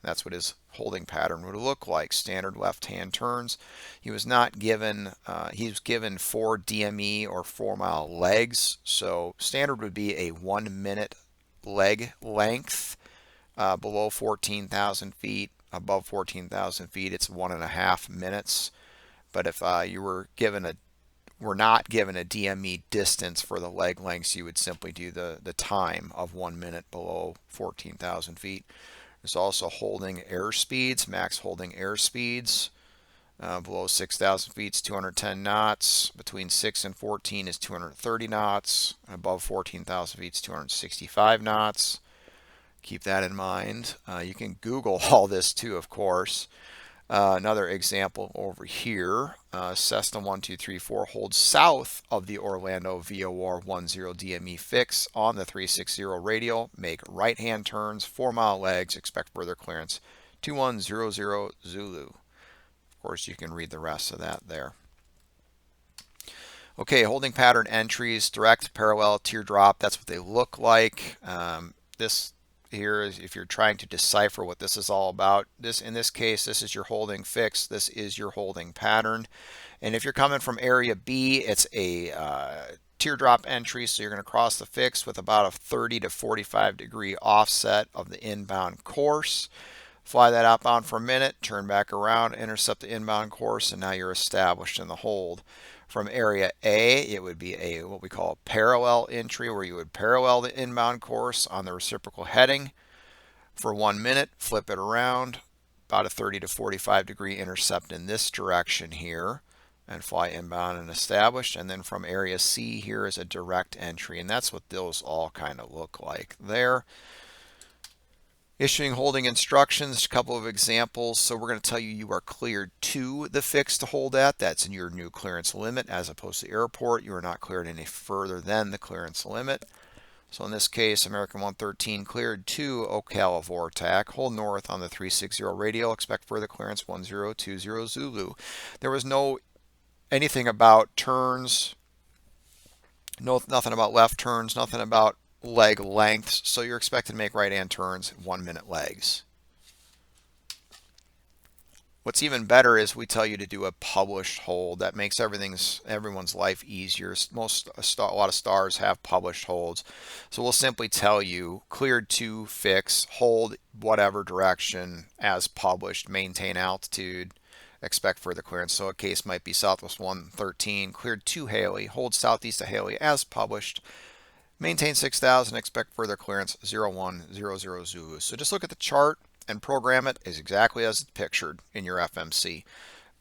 That's what his holding pattern would look like. Standard left-hand turns. He was not given, he was given 4 DME or 4-mile legs. So standard would be a 1-minute leg length below 14,000 feet. Above 14,000 feet, it's 1.5 minutes. But if you were not given a DME distance for the leg lengths, you would simply do the time of 1 minute below 14,000 feet. There's also holding airspeeds, max holding airspeeds. Below 6,000 feet is 210 knots. Between 6 and 14 is 230 knots. Above 14,000 feet is 265 knots. Keep that in mind. You can Google all this too, of course. Another example over here, Cessna 1234 holds south of the Orlando VOR 10 DME fix on the 360 radial. Make right-hand turns, 4-mile legs, expect further clearance 2100 Zulu. Of course, you can read the rest of that there. Okay, holding pattern entries, direct, parallel, teardrop, that's what they look like. This here is if you're trying to decipher what this is all about. In this case, this is your holding fix. This is your holding pattern. And if you're coming from area B, it's a teardrop entry. So you're going to cross the fix with about a 30 to 45 degree offset of the inbound course. Fly that outbound for a minute, turn back around, intercept the inbound course, and now you're established in the hold. From area A, it would be a what we call a parallel entry, where you would parallel the inbound course on the reciprocal heading for 1 minute, flip it around, about a 30 to 45 degree intercept in this direction here, and fly inbound and established. And then from area C, here is a direct entry, and that's what those all kind of look like there. Issuing holding instructions, a couple of examples. So we're going to tell you you are cleared to the fix to hold at. That's in your new clearance limit as opposed to airport. You are not cleared any further than the clearance limit. So in this case, American 113 cleared to Ocala VORTAC. Hold north on the 360 radial. Expect further clearance 1020 Zulu. There was no anything about turns, nothing about left turns, nothing about leg lengths, so you're expected to make right-hand turns 1 minute legs. What's even better is we tell you to do a published hold. That makes everyone's life easier. A lot of stars have published holds, so we'll simply tell you cleared to fix, hold whatever direction as published, maintain altitude, expect further clearance. So a case might be Southwest 113 cleared to Haley, hold southeast of Haley as published. Maintain 6,000, expect further clearance 0100 Zulu. So just look at the chart and program it as exactly as it's pictured in your FMC.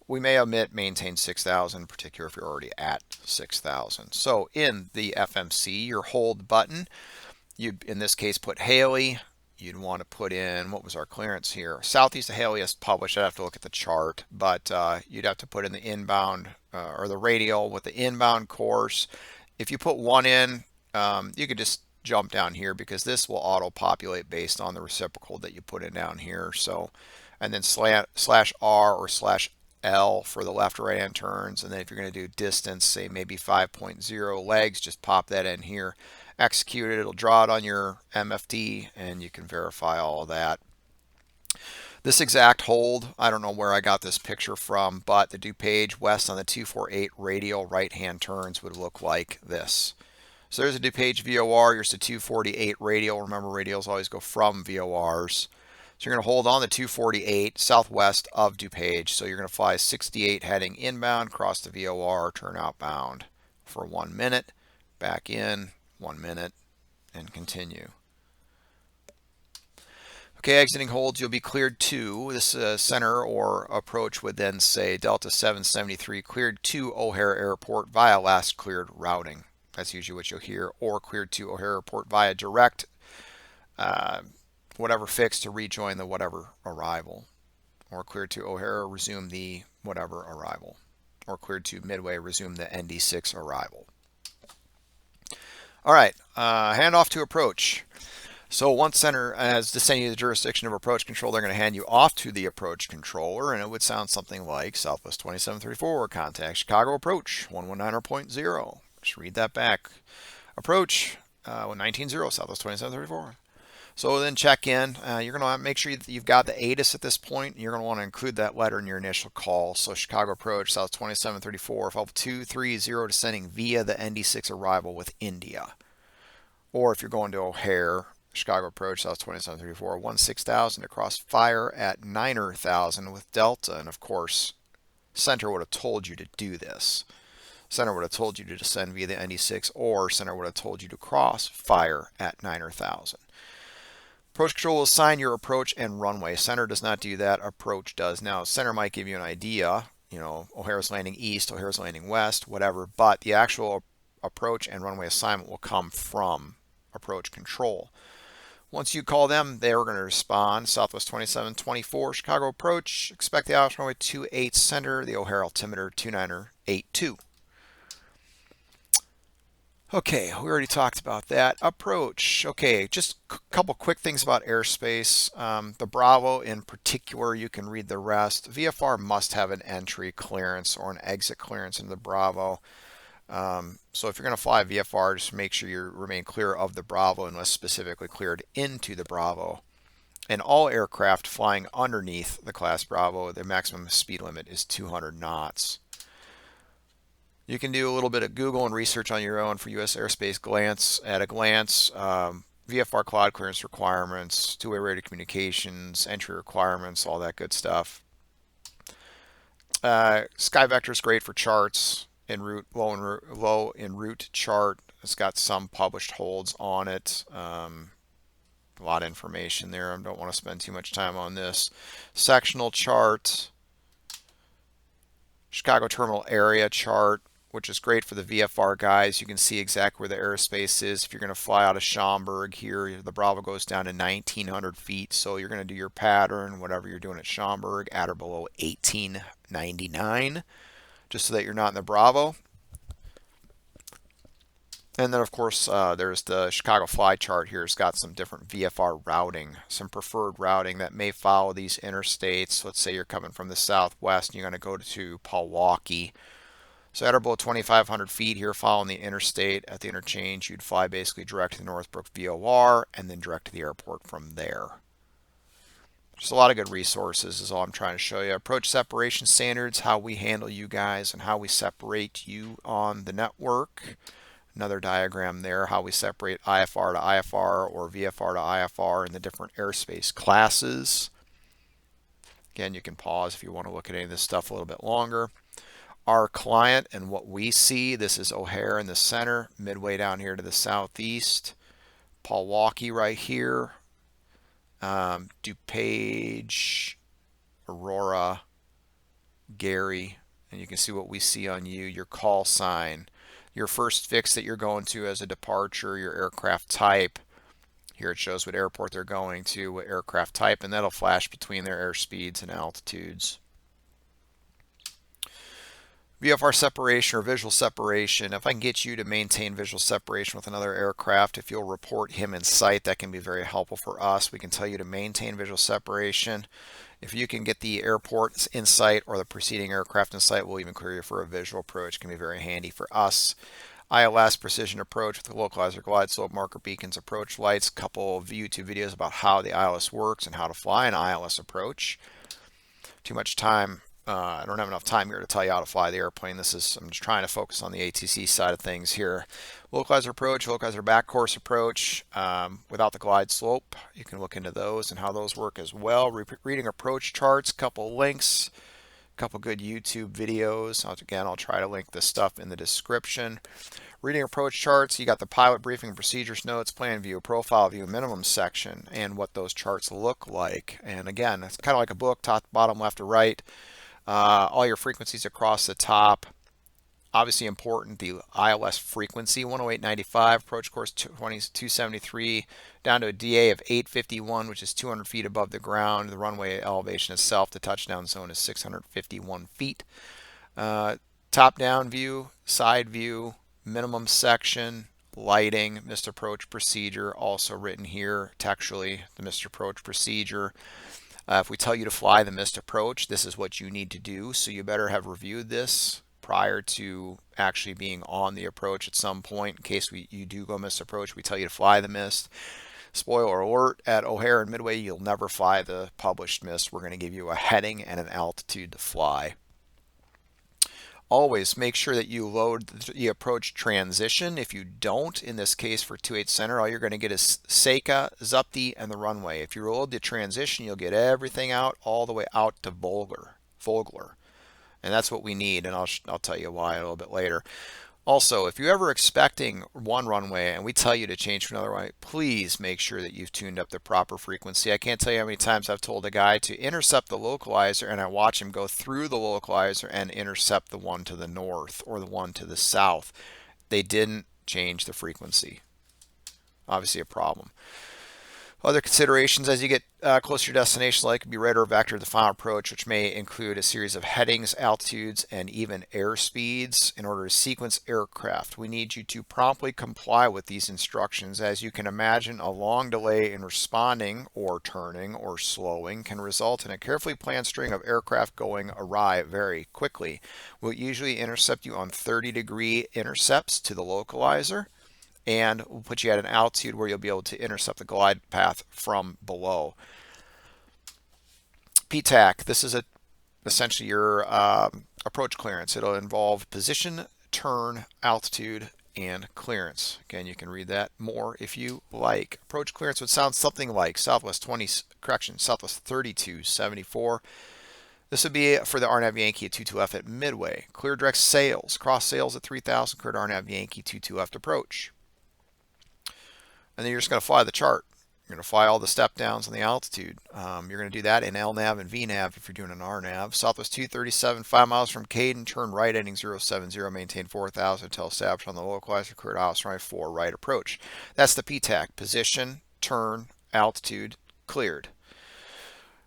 We may omit maintain 6,000, in particular if you're already at 6,000. So in the FMC, your hold button, you'd in this case put Haley. You'd want to put in, what was our clearance here? Southeast of Haley is published. I'd have to look at the chart, but you'd have to put in the inbound or the radial with the inbound course. If you put 1 in, you could just jump down here because this will auto-populate based on the reciprocal that you put in down here. So, and then /R or /L for the left or right hand turns. And then if you're going to do distance, say maybe 5.0 legs, just pop that in here. Execute it. It'll draw it on your MFD and you can verify all of that. This exact hold, I don't know where I got this picture from, but the DuPage west on the 248 radial right-hand turns would look like this. So there's a DuPage VOR, here's the 248 radial. Remember, radials always go from VORs. So you're going to hold on the 248 southwest of DuPage. So you're going to fly 68 heading inbound, cross the VOR, turn outbound for 1 minute, back in, 1 minute, and continue. Okay, exiting holds, you'll be cleared to, this center or approach would then say Delta 773 cleared to O'Hare Airport via last cleared routing. That's usually what you'll hear, or cleared to O'Hare Airport via direct whatever fix to rejoin the whatever arrival, or cleared to O'Hare, resume the whatever arrival. or cleared to midway, resume the ND6 arrival. All right, handoff to approach. So once center has descended the jurisdiction of approach control, they're going to hand you off to the approach controller, and it would sound something like Southwest 2734, contact Chicago approach 119.0. Just read that back. Approach 190 Southwest 2734. So then check in. You're going to make sure you've got the ATIS at this point. You're going to want to include that letter in your initial call. So Chicago approach, South 2734, F 230 descending via the ND6 arrival with India. Or if you're going to O'Hare, Chicago approach, South 2734, 16,000 across fire at 9,000 with Delta. And of course, center would have told you to do this. Center would have told you to descend via the ND6, or center would have told you to cross fire at 9,000. Approach control will assign your approach and runway. Center does not do that. Approach does. Now, center might give you an idea. You know, O'Hare's landing east, O'Hare's landing west, whatever. But the actual approach and runway assignment will come from approach control. Once you call them, they're going to respond. Southwest 2724, Chicago approach. Expect the Alex runway 28 center. The O'Hare altimeter 2982. Okay, we already talked about that. Approach. Okay, just a couple quick things about airspace. The Bravo in particular, you can read the rest. VFR must have an entry clearance or an exit clearance into the Bravo. So if you're going to fly VFR, just make sure you remain clear of the Bravo unless specifically cleared into the Bravo. And all aircraft flying underneath the class Bravo, the maximum speed limit is 200 knots. You can do a little bit of Google and research on your own for U.S. airspace glance. At a glance, VFR cloud clearance requirements, two-way radio communications, entry requirements, all that good stuff. SkyVector is great for charts en route, low en route chart. It's got some published holds on it. A lot of information there. I don't want to spend too much time on this. Sectional chart, Chicago terminal area chart, which is great for the VFR guys. You can see exactly where the airspace is. If you're going to fly out of Schaumburg here, the Bravo goes down to 1,900 feet. So you're going to do your pattern, whatever you're doing at Schaumburg, at or below 1899, just so that you're not in the Bravo. And then, of course, there's the Chicago fly chart here. It's got some different VFR routing, some preferred routing that may follow these interstates. Let's say you're coming from the southwest and you're going to go to Milwaukee. So at or below 2,500 feet here, following the interstate at the interchange, you'd fly basically direct to the Northbrook VOR and then direct to the airport from there. Just a lot of good resources is all I'm trying to show you. Approach separation standards, how we handle you guys and how we separate you on the network. Another diagram there, how we separate IFR to IFR or VFR to IFR in the different airspace classes. Again, you can pause if you want to look at any of this stuff a little bit longer. Our client and what we see, this is O'Hare in the center, midway down here to the southeast. Milwaukee right here. DuPage, Aurora, Gary, and you can see what we see on you, your call sign, your first fix that you're going to as a departure, your aircraft type. Here it shows what airport they're going to, what aircraft type, and that'll flash between their airspeeds and altitudes. VFR separation or visual separation. If I can get you to maintain visual separation with another aircraft, if you'll report him in sight, that can be very helpful for us. We can tell you to maintain visual separation. If you can get the airport in sight or the preceding aircraft in sight, we'll even clear you for a visual approach. It can be very handy for us. ILS precision approach with the localizer glide slope marker beacons approach lights. A couple of YouTube videos about how the ILS works and how to fly an ILS approach. Too much time. I don't have enough time here to tell you how to fly the airplane. I'm just trying to focus on the ATC side of things here. Localizer approach, localizer back course approach without the glide slope. You can look into those and how those work as well. Reading approach charts, couple links, couple good YouTube videos. Again, I'll try to link this stuff in the description. Reading approach charts, you got the pilot briefing, procedures notes, plan view, profile view, minimum section, and what those charts look like. And again, it's kind of like a book, top, bottom, left to right. All your frequencies across the top. Obviously important, the ILS frequency, 108.95, approach course 273, down to a DA of 851, which is 200 feet above the ground. The runway elevation itself, the touchdown zone is 651 feet. Top-down view, side view, minimum section, lighting, missed approach procedure, also written here textually, the missed approach procedure. If we tell you to fly the missed approach, this is what you need to do. So you better have reviewed this prior to actually being on the approach at some point. In case you do go missed approach, we tell you to fly the missed. Spoiler alert, at O'Hare and Midway, you'll never fly the published missed. We're going to give you a heading and an altitude to fly. Always make sure that you load the approach transition. If you don't, in this case for 28 center, all you're going to get is Seika, Zupti, and the runway. If you load the transition, you'll get everything out all the way out to Vogler. And that's what we need, and I'll tell you why a little bit later. Also, if you're ever expecting one runway and we tell you to change to another runway, please make sure that you've tuned up the proper frequency. I can't tell you how many times I've told a guy to intercept the localizer and I watch him go through the localizer and intercept the one to the north or the one to the south. They didn't change the frequency. Obviously a problem. Other considerations as you get closer to your destination, like be radar vector of the final approach, which may include a series of headings, altitudes, and even airspeeds. In order to sequence aircraft, we need you to promptly comply with these instructions. As you can imagine, a long delay in responding or turning or slowing can result in a carefully planned string of aircraft going awry very quickly. We'll usually intercept you on 30-degree intercepts to the localizer, and we'll put you at an altitude where you'll be able to intercept the glide path from below. PTAC, this is essentially your approach clearance. It'll involve position, turn, altitude, and clearance. Again, you can read that more if you like. Approach clearance would sound something like Southwest 3274. This would be for the RNAV Yankee at 22 left at Midway. Clear direct sales, cross sales at 3000, cleared RNAV Yankee 22 left approach. And then you're just going to fly the chart. You're going to fly all the step downs on the altitude. You're going to do that in LNAV and VNAV if you're doing an RNAV. Southwest 237, 5 miles from Caden, turn right ending 070, maintain 4000 until established on the localizer, cleared ILS runway 4 right approach. That's the PTAC, position, turn, altitude, cleared.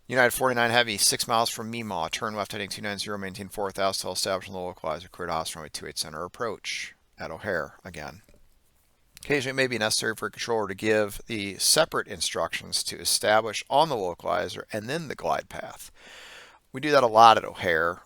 United 49 Heavy, 6 miles from Mimaw, turn left heading 290, maintain 4000 until established on the localizer, cleared ILS runway 28 center approach at O'Hare again. Occasionally, it may be necessary for a controller to give the separate instructions to establish on the localizer and then the glide path. We do that a lot at O'Hare.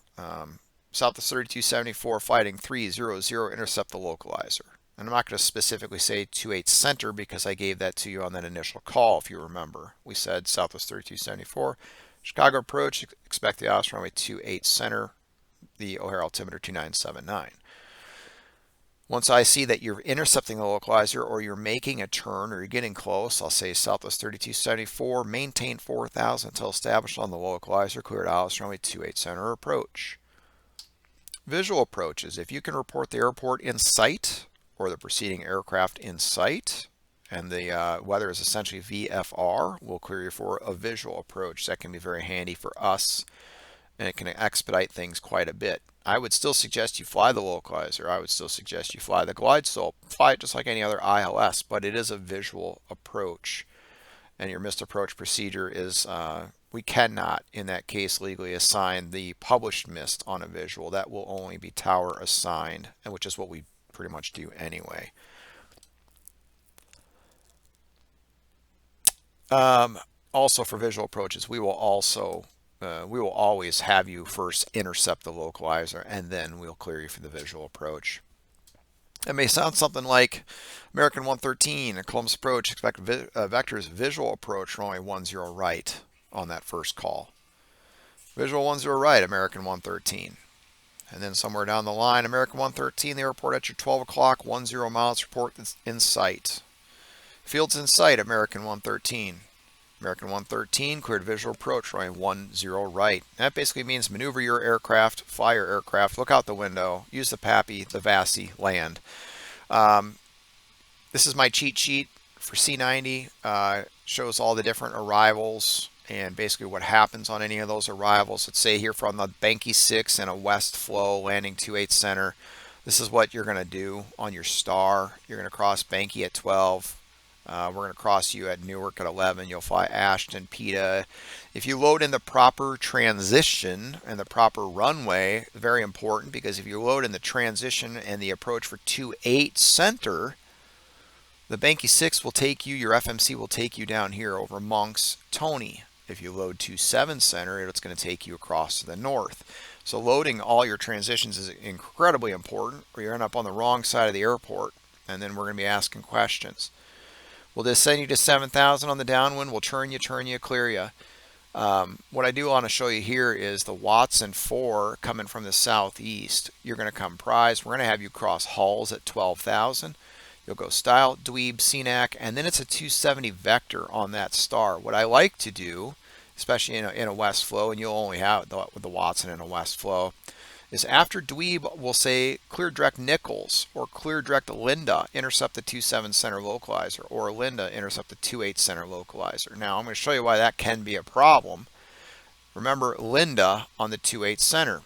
Southwest 3274, fighting 300, intercept the localizer. And I'm not going to specifically say 28 center because I gave that to you on that initial call, if you remember. We said Southwest 3274, Chicago approach, expect the ILS runway 28 center, the O'Hare altimeter 2979. Once I see that you're intercepting the localizer or you're making a turn or you're getting close, I'll say Southwest 3274, maintain 4000 until established on the localizer, cleared ILS runway 28 center approach. Visual approaches. If you can report the airport in sight or the preceding aircraft in sight, and the weather is essentially VFR, we'll clear you for a visual approach. That can be very handy for us, and it can expedite things quite a bit. I would still suggest you fly the localizer. I would still suggest you fly the glide slope. Fly it just like any other ILS, but it is a visual approach. And your missed approach procedure is, we cannot, in that case, legally assign the published missed on a visual. That will only be tower assigned, and which is what we pretty much do anyway. Also for visual approaches, we will always have you first intercept the localizer and then we'll clear you for the visual approach. It may sound something like American 113, a Columbus approach, expect vectors visual approach runway 10 right on that first call. Visual 10 right, American 113. And then somewhere down the line, American 113, they report at your 12 o'clock, 10 miles, report in sight. Fields in sight, American 113. American 113, cleared visual approach, runway 10 right. That basically means maneuver your aircraft, fly your aircraft, look out the window, use the PAPI, the VATSIM, land. This is my cheat sheet for C90. Shows all the different arrivals and basically what happens on any of those arrivals. Let's say here from the Banky 6 and a west flow, landing 28 center. This is what you're going to do on your star. You're going to cross Banky at 12. We're going to cross you at Newark at 11. You'll fly Ashton, PETA. If you load in the proper transition and the proper runway, very important, because if you load in the transition and the approach for 28 center, the Banky 6 will take you, your FMC will take you down here over Monks, Tony. If you load 27 center, it's going to take you across to the north. So loading all your transitions is incredibly important, or you're end up on the wrong side of the airport, and then we're going to be asking questions. Will this send you to 7,000 on the downwind? We'll turn you, clear you. What I do want to show you here is the Watson 4 coming from the southeast. You're going to come prize. We're going to have you cross Hulls at 12,000. You'll go Style, Dweeb, CNAC, and then it's a 270 vector on that star. What I like to do, especially in a west flow, and you'll only have the Watson in a west flow, is after Dweeb, we'll say clear direct Nichols or clear direct Linda, intercept the 27 center localizer, or Linda, intercept the 28 center localizer. Now I'm going to show you why that can be a problem. Remember Linda on the 28 center.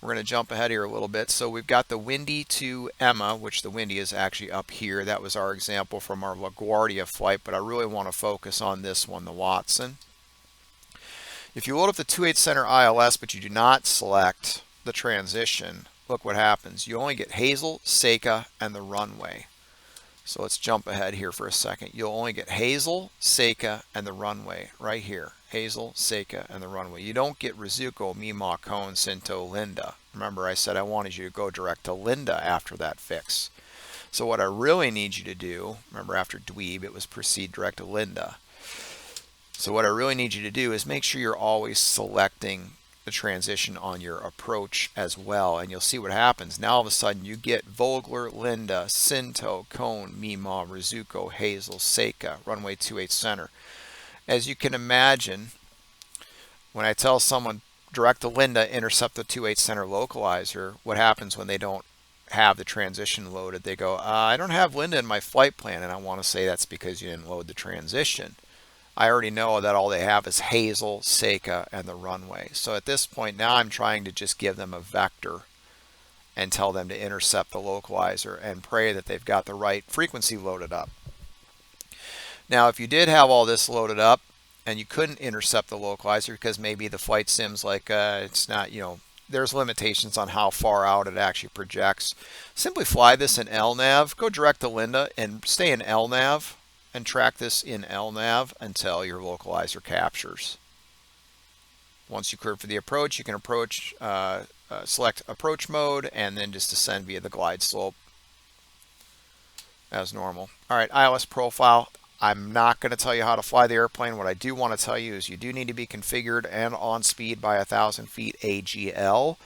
We're going to jump ahead here a little bit. So we've got the Windy to Emma, which the Windy is actually up here. That was our example from our LaGuardia flight, but I really want to focus on this one, the Watson. If you load up the 28 center ILS, but you do not select the transition, look what happens. You only get Hazel, Seika, and the runway. So let's jump ahead here for a second. You'll only get Hazel, Seika, and the runway right here. Hazel, Seika, and the runway. You don't get Rizuko, Mima, Cone, Sinto, Linda. Remember I said I wanted you to go direct to Linda after that fix. So what I really need you to do, remember after Dweeb it was proceed direct to Linda. So what I really need you to do is make sure you're always selecting the transition on your approach as well, and you'll see what happens. Now all of a sudden you get Vogler, Linda, Sinto, Cone, Mima, Rizuko, Hazel, Seika, runway 28 center. As you can imagine, when I tell someone direct to Linda, intercept the 28 center localizer, what happens when they don't have the transition loaded? They go, I don't have Linda in my flight plan, and I want to say that's because you didn't load the transition. I already know that all they have is Hazel, Seika, and the runway. So at this point now I'm trying to just give them a vector and tell them to intercept the localizer and pray that they've got the right frequency loaded up. Now if you did have all this loaded up and you couldn't intercept the localizer because maybe the flight sim's like it's not, there's limitations on how far out it actually projects, simply fly this in LNAV, go direct to Linda and stay in LNAV and track this in LNAV until your localizer captures. Once you clear for the approach, you can select approach mode and then just descend via the glide slope as normal. All right, ILS profile. I'm not going to tell you how to fly the airplane. What I do want to tell you is you do need to be configured and on speed by 1,000 feet AGL.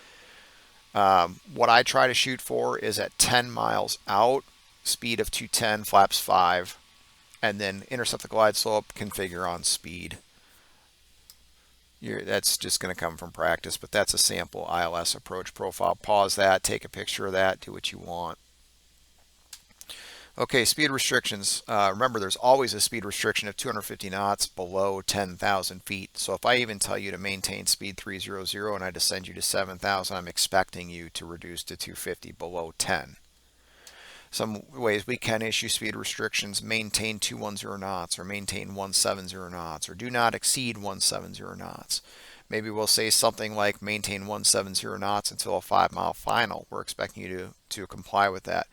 What I try to shoot for is at 10 miles out, speed of 210, flaps 5. And then intercept the glide slope, configure on speed. That's just going to come from practice, but that's a sample ILS approach profile. Pause that, take a picture of that, do what you want. Okay, speed restrictions. Remember, there's always a speed restriction of 250 knots below 10,000 feet. So if I even tell you to maintain speed 300 and I descend you to 7,000, I'm expecting you to reduce to 250 below 10. Some ways we can issue speed restrictions: maintain 210 knots or maintain 170 knots or do not exceed 170 knots. Maybe we'll say something like maintain 170 knots until a 5-mile final. We're expecting you to comply with that.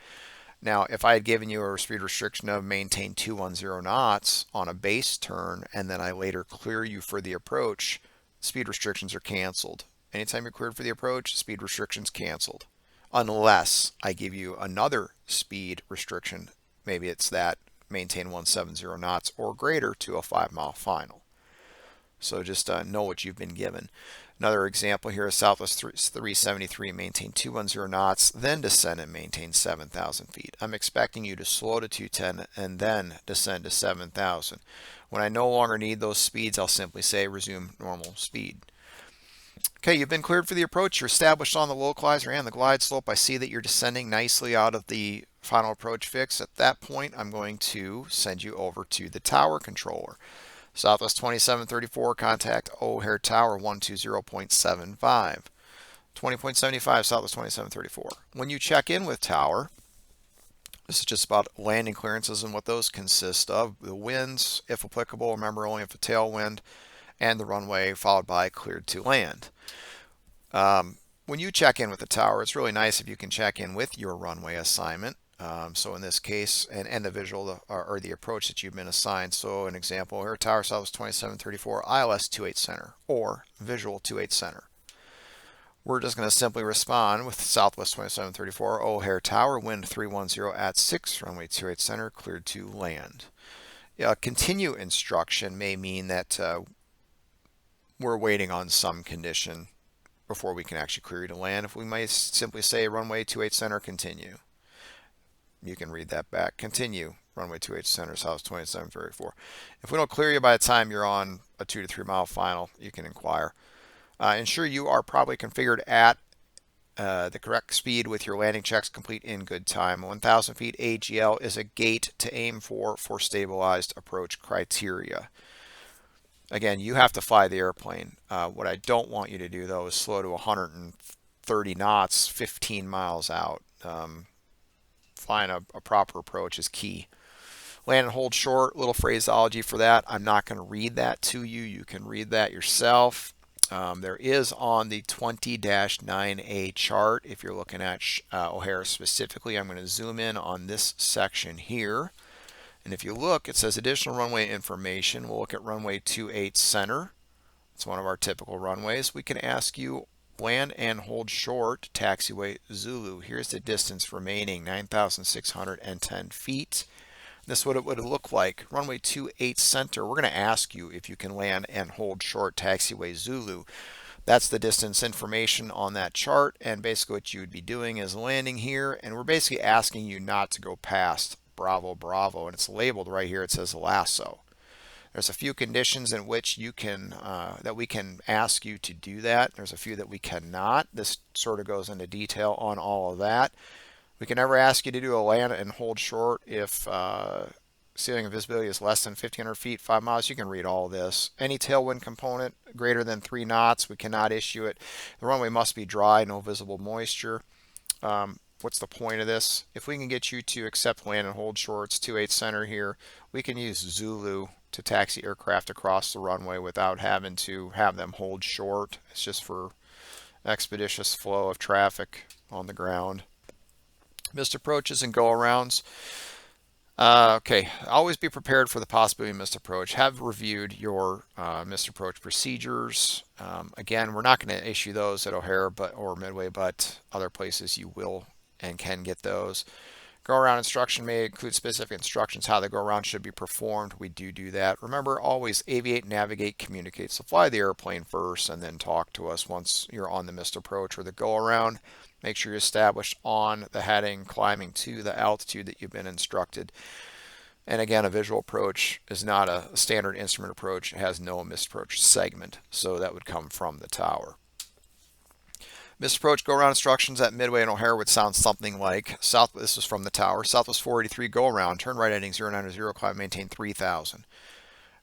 Now, if I had given you a speed restriction of maintain 210 knots on a base turn and then I later clear you for the approach, speed restrictions are canceled. Anytime you're cleared for the approach, speed restrictions canceled. Unless I give you another speed restriction, maybe it's that maintain 170 knots or greater to a 5-mile final. So just know what you've been given. Another example here is Southwest 373, maintain 210 knots, then descend and maintain 7,000 feet. I'm expecting you to slow to 210 and then descend to 7,000. When I no longer need those speeds, I'll simply say resume normal speed. Okay, you've been cleared for the approach. You're established on the localizer and the glide slope. I see that you're descending nicely out of the final approach fix. At that point, I'm going to send you over to the tower controller. Southwest 2734, contact O'Hare Tower 120.75. 20.75 Southwest 2734. When you check in with tower, This is just about landing clearances and what those consist of. The winds, if applicable, remember only if a tailwind, and the runway followed by cleared to land. When you check in with the tower, it's really nice if you can check in with your runway assignment. So in this case, and the visual or the approach that you've been assigned. So an example here, Tower Southwest 2734, ILS 28 center, or visual 28 center. We're just going to simply respond with Southwest 2734, O'Hare Tower, wind 310 at 6, runway 28 center, cleared to land. Continue instruction may mean that we're waiting on some condition before we can actually clear you to land. If we might simply say runway 28 center, continue. You can read that back. Continue, runway 28 center, South 2734. If we don't clear you by the time you're on a 2 to 3 mile final, you can inquire. Ensure you are properly configured at the correct speed with your landing checks complete in good time. 1,000 feet AGL is a gate to aim for stabilized approach criteria. Again, you have to fly the airplane. What I don't want you to do, though, is slow to 130 knots, 15 miles out. Flying a proper approach is key. Land and hold short, little phraseology for that. I'm not going to read that to you. You can read that yourself. There is on the 20-9A chart, if you're looking at O'Hare specifically, I'm going to zoom in on this section here. And if you look, it says additional runway information. We'll look at runway 28 center. It's one of our typical runways. We can ask you land and hold short, taxiway Zulu. Here's the distance remaining, 9,610 feet. This is what it would look like. Runway 28 center, we're going to ask you if you can land and hold short, taxiway Zulu. That's the distance information on that chart, and basically what you would be doing is landing here, and we're basically asking you not to go past Bravo, Bravo, and it's labeled right here. It says lasso. There's a few conditions in which you can that we can ask you to do that. There's a few that we cannot. This sort of goes into detail on all of that. We can never ask you to do a land and hold short if ceiling of visibility is less than 1,500 feet, 5 miles. You can read all this. Any tailwind component greater than 3 knots, we cannot issue it. The runway must be dry, no visible moisture. What's the point of this? If we can get you to accept land and hold shorts, 28 center here, we can use Zulu to taxi aircraft across the runway without having to have them hold short. It's just for expeditious flow of traffic on the ground. Missed approaches and go-arounds. Okay, always be prepared for the possibility of missed approach. Have reviewed your missed approach procedures. Again, we're not going to issue those at O'Hare or Midway, but other places you will and can get those. Go-around instruction may include specific instructions how the go-around should be performed. We do that. Remember, always aviate, navigate, communicate. So fly the airplane first and then talk to us once you're on the missed approach or the go-around. Make sure you're established on the heading, climbing to the altitude that you've been instructed. And again, a visual approach is not a standard instrument approach. It has no missed approach segment, so that would come from the tower. Missed approach go-around instructions at Midway and O'Hare would sound something like, this is from the tower, Southwest 483 go-around, turn right heading 090, climb, maintain 3,000.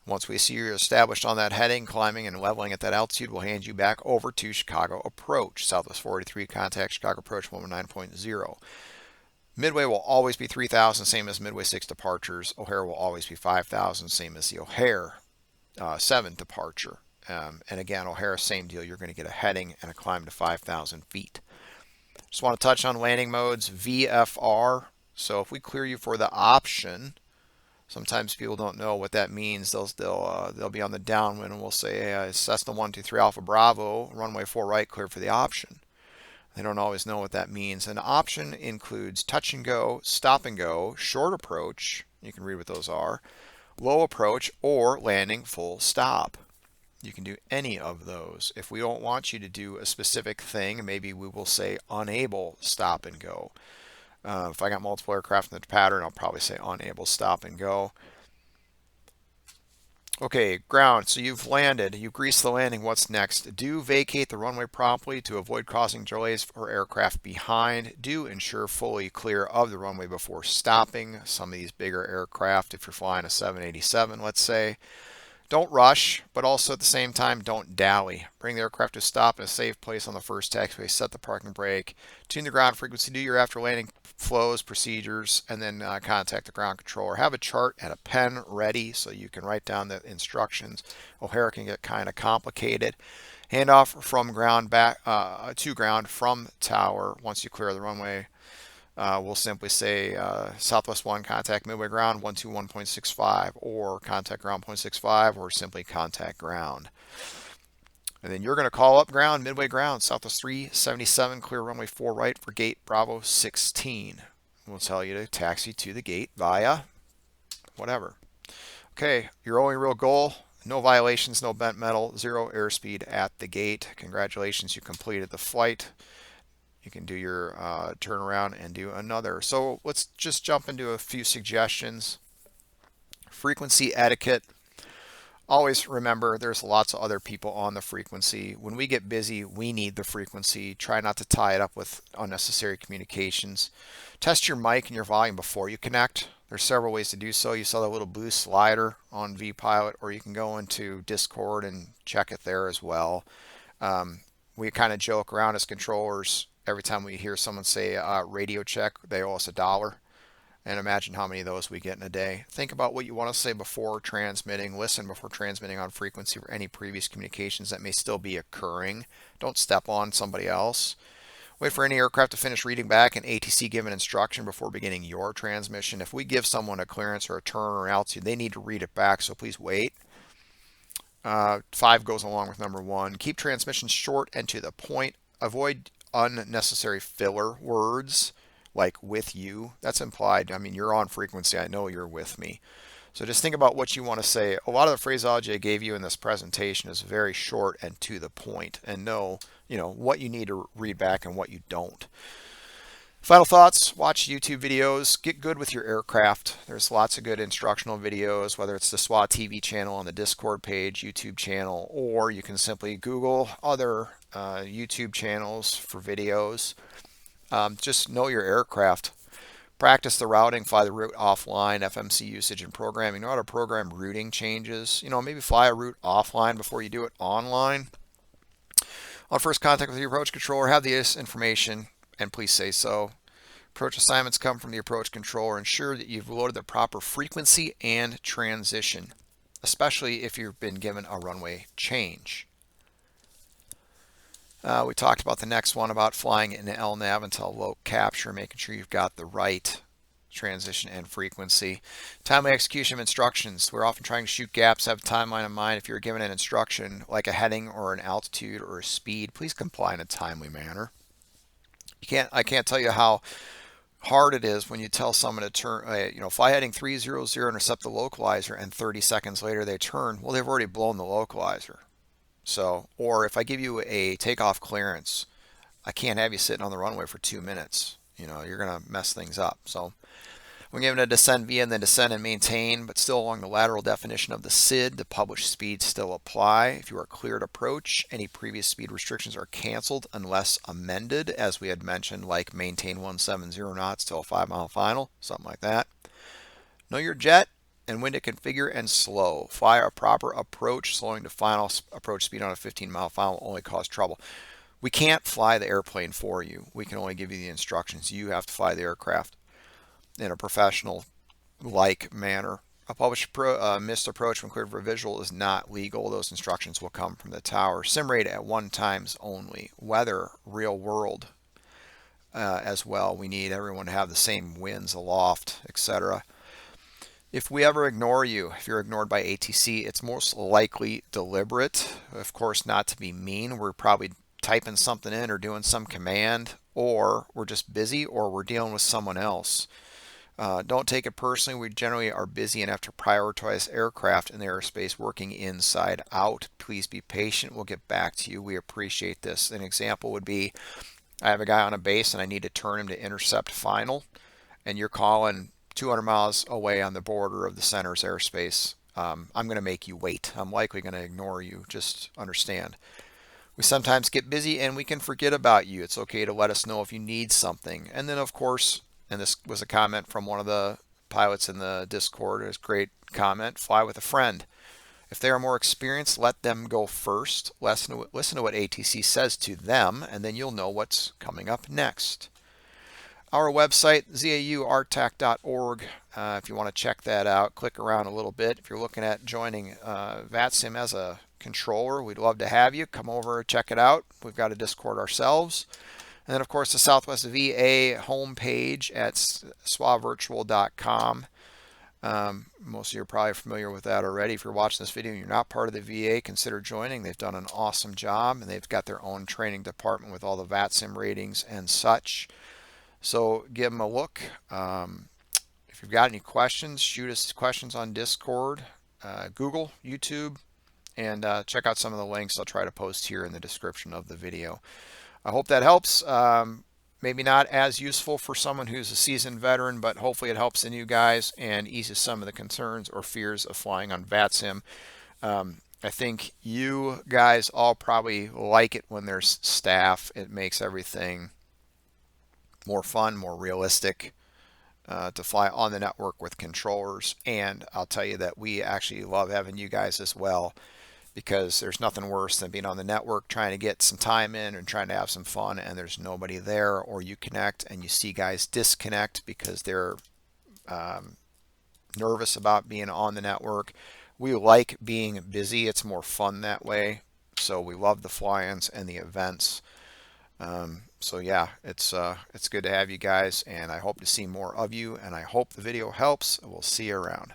Once we see you're established on that heading, climbing and leveling at that altitude, we'll hand you back over to Chicago approach. Southwest 483, contact Chicago approach 119.0. Midway will always be 3,000, same as Midway 6 departures. O'Hare will always be 5,000, same as the O'Hare 7 departure. And again, O'Hare, same deal. You're going to get a heading and a climb to 5,000 feet. Just want to touch on landing modes, VFR. So if we clear you for the option, sometimes people don't know what that means. They'll be on the downwind and we'll say, hey, Cessna 123 Alpha Bravo, runway 4 right, clear for the option. They don't always know what that means. An option includes touch and go, stop and go, short approach, you can read what those are, low approach, or landing full stop. You can do any of those. If we don't want you to do a specific thing, maybe we will say unable stop and go. If I got multiple aircraft in the pattern, I'll probably say unable stop and go. Okay, ground. So you've landed. You've greased the landing. What's next? Do vacate the runway promptly to avoid causing delays for aircraft behind. Do ensure fully clear of the runway before stopping. Some of these bigger aircraft, if you're flying a 787, let's say, Don't rush, but also at the same time, don't dally. Bring the aircraft to a stop in a safe place on the first taxiway, set the parking brake, tune the ground frequency, do your after landing flows, procedures, and then contact the ground controller. Have a chart and a pen ready so you can write down the instructions. O'Hare can get kind of complicated. Handoff from ground back to ground from tower once you clear the runway. We'll simply say Southwest 1, contact midway ground 121.65, or contact ground 0.65, or simply contact ground. And then you're going to call up ground, midway ground, Southwest 377, clear runway 4 right for gate Bravo 16. We'll tell you to taxi to the gate via whatever. Okay, your only real goal, no violations, no bent metal, 0 airspeed at the gate. Congratulations, you completed the flight. You can do your turnaround and do another. So let's just jump into a few suggestions. Frequency etiquette. Always remember there's lots of other people on the frequency. When we get busy, we need the frequency. Try not to tie it up with unnecessary communications. Test your mic and your volume before you connect. There's several ways to do so. You saw the little blue slider on vPilot, or you can go into Discord and check it there as well. We kind of joke around as controllers. Every time we hear someone say radio check, they owe us $1. And imagine how many of those we get in a day. Think about what you want to say before transmitting. Listen before transmitting on frequency for any previous communications that may still be occurring. Don't step on somebody else. Wait for any aircraft to finish reading back an ATC given instruction before beginning your transmission. If we give someone a clearance or a turn or altitude, they need to read it back, so please wait. 5 goes along with number 1. Keep transmissions short and to the point. Avoid unnecessary filler words like with you. That's implied. I mean, you're on frequency. I know you're with me. So just think about what you want to say. A lot of the phraseology I gave you in this presentation is very short and to the point, and know, what you need to read back and what you don't. Final thoughts, watch YouTube videos, get good with your aircraft. There's lots of good instructional videos, whether it's the SWA TV channel on the Discord page, YouTube channel, or you can simply Google other YouTube channels for videos. Just know your aircraft. Practice the routing, fly the route offline, FMC usage and programming. Know how to program routing changes. Maybe fly a route offline before you do it online. On first contact with your approach controller, have this information and please say so. Approach assignments come from the approach controller. Ensure that you've loaded the proper frequency and transition, especially if you've been given a runway change. We talked about the next one about flying in LNAV until low capture, making sure you've got the right transition and frequency. Timely execution of instructions. We're often trying to shoot gaps, have a timeline in mind. If you're given an instruction like a heading or an altitude or a speed, please comply in a timely manner. I can't tell you how hard it is when you tell someone to turn, fly heading 300, intercept the localizer, and 30 seconds later they turn. Well, they've already blown the localizer. So, or if I give you a takeoff clearance, I can't have you sitting on the runway for 2 minutes. You're going to mess things up. So when given a descend via and then descend and maintain, but still along the lateral definition of the SID, the published speeds still apply. If you are cleared approach, any previous speed restrictions are canceled unless amended, as we had mentioned, like maintain 170 knots till a 5-mile final, something like that. Know your jet and when to configure and slow. Fly a proper approach. Slowing to final approach speed on a 15-mile final will only cause trouble. We can't fly the airplane for you. We can only give you the instructions. You have to fly the aircraft in a professional-like manner. A published missed approach when cleared for visual is not legal. Those instructions will come from the tower. Sim rate at 1 times only. Weather, real world as well. We need everyone to have the same winds aloft, etc. If we ever ignore you, if you're ignored by ATC, it's most likely deliberate. Of course, not to be mean. We're probably typing something in or doing some command, or we're just busy, or we're dealing with someone else. Don't take it personally. We generally are busy and have to prioritize aircraft in the airspace working inside out. Please be patient. We'll get back to you. We appreciate this. An example would be, I have a guy on a base and I need to turn him to intercept final, and you're calling 200 miles away on the border of the center's airspace. I'm going to make you wait. I'm likely going to ignore you. Just understand. We sometimes get busy and we can forget about you. It's okay to let us know if you need something. And then, of course, and this was a comment from one of the pilots in the Discord, it was a great comment, fly with a friend. If they are more experienced, let them go first. Listen to what ATC says to them, and then you'll know what's coming up next. Our website, zauarttac.org. If you want to check that out, click around a little bit. If you're looking at joining VATSIM as a controller, we'd love to have you. Come over, check it out. We've got a Discord ourselves. And then, of course, the Southwest VA homepage at swavirtual.com. Most of you are probably familiar with that already. If you're watching this video and you're not part of the VA, consider joining. They've done an awesome job, and they've got their own training department with all the VATSIM ratings and such. So give them a look. If you've got any questions, shoot us questions on Discord, Google, YouTube, and check out some of the links I'll try to post here in the description of the video. I hope that helps. Maybe not as useful for someone who's a seasoned veteran, but hopefully it helps the new guys and eases some of the concerns or fears of flying on VATSIM. I think you guys all probably like it when there's staff. It makes everything more fun, more realistic to fly on the network with controllers. And I'll tell you that we actually love having you guys as well, because there's nothing worse than being on the network trying to get some time in and trying to have some fun and there's nobody there, or you connect and you see guys disconnect because they're nervous about being on the network. We like being busy. It's more fun that way. So we love the fly-ins and the events. So yeah, it's good to have you guys, and I hope to see more of you, and I hope the video helps. We'll see you around.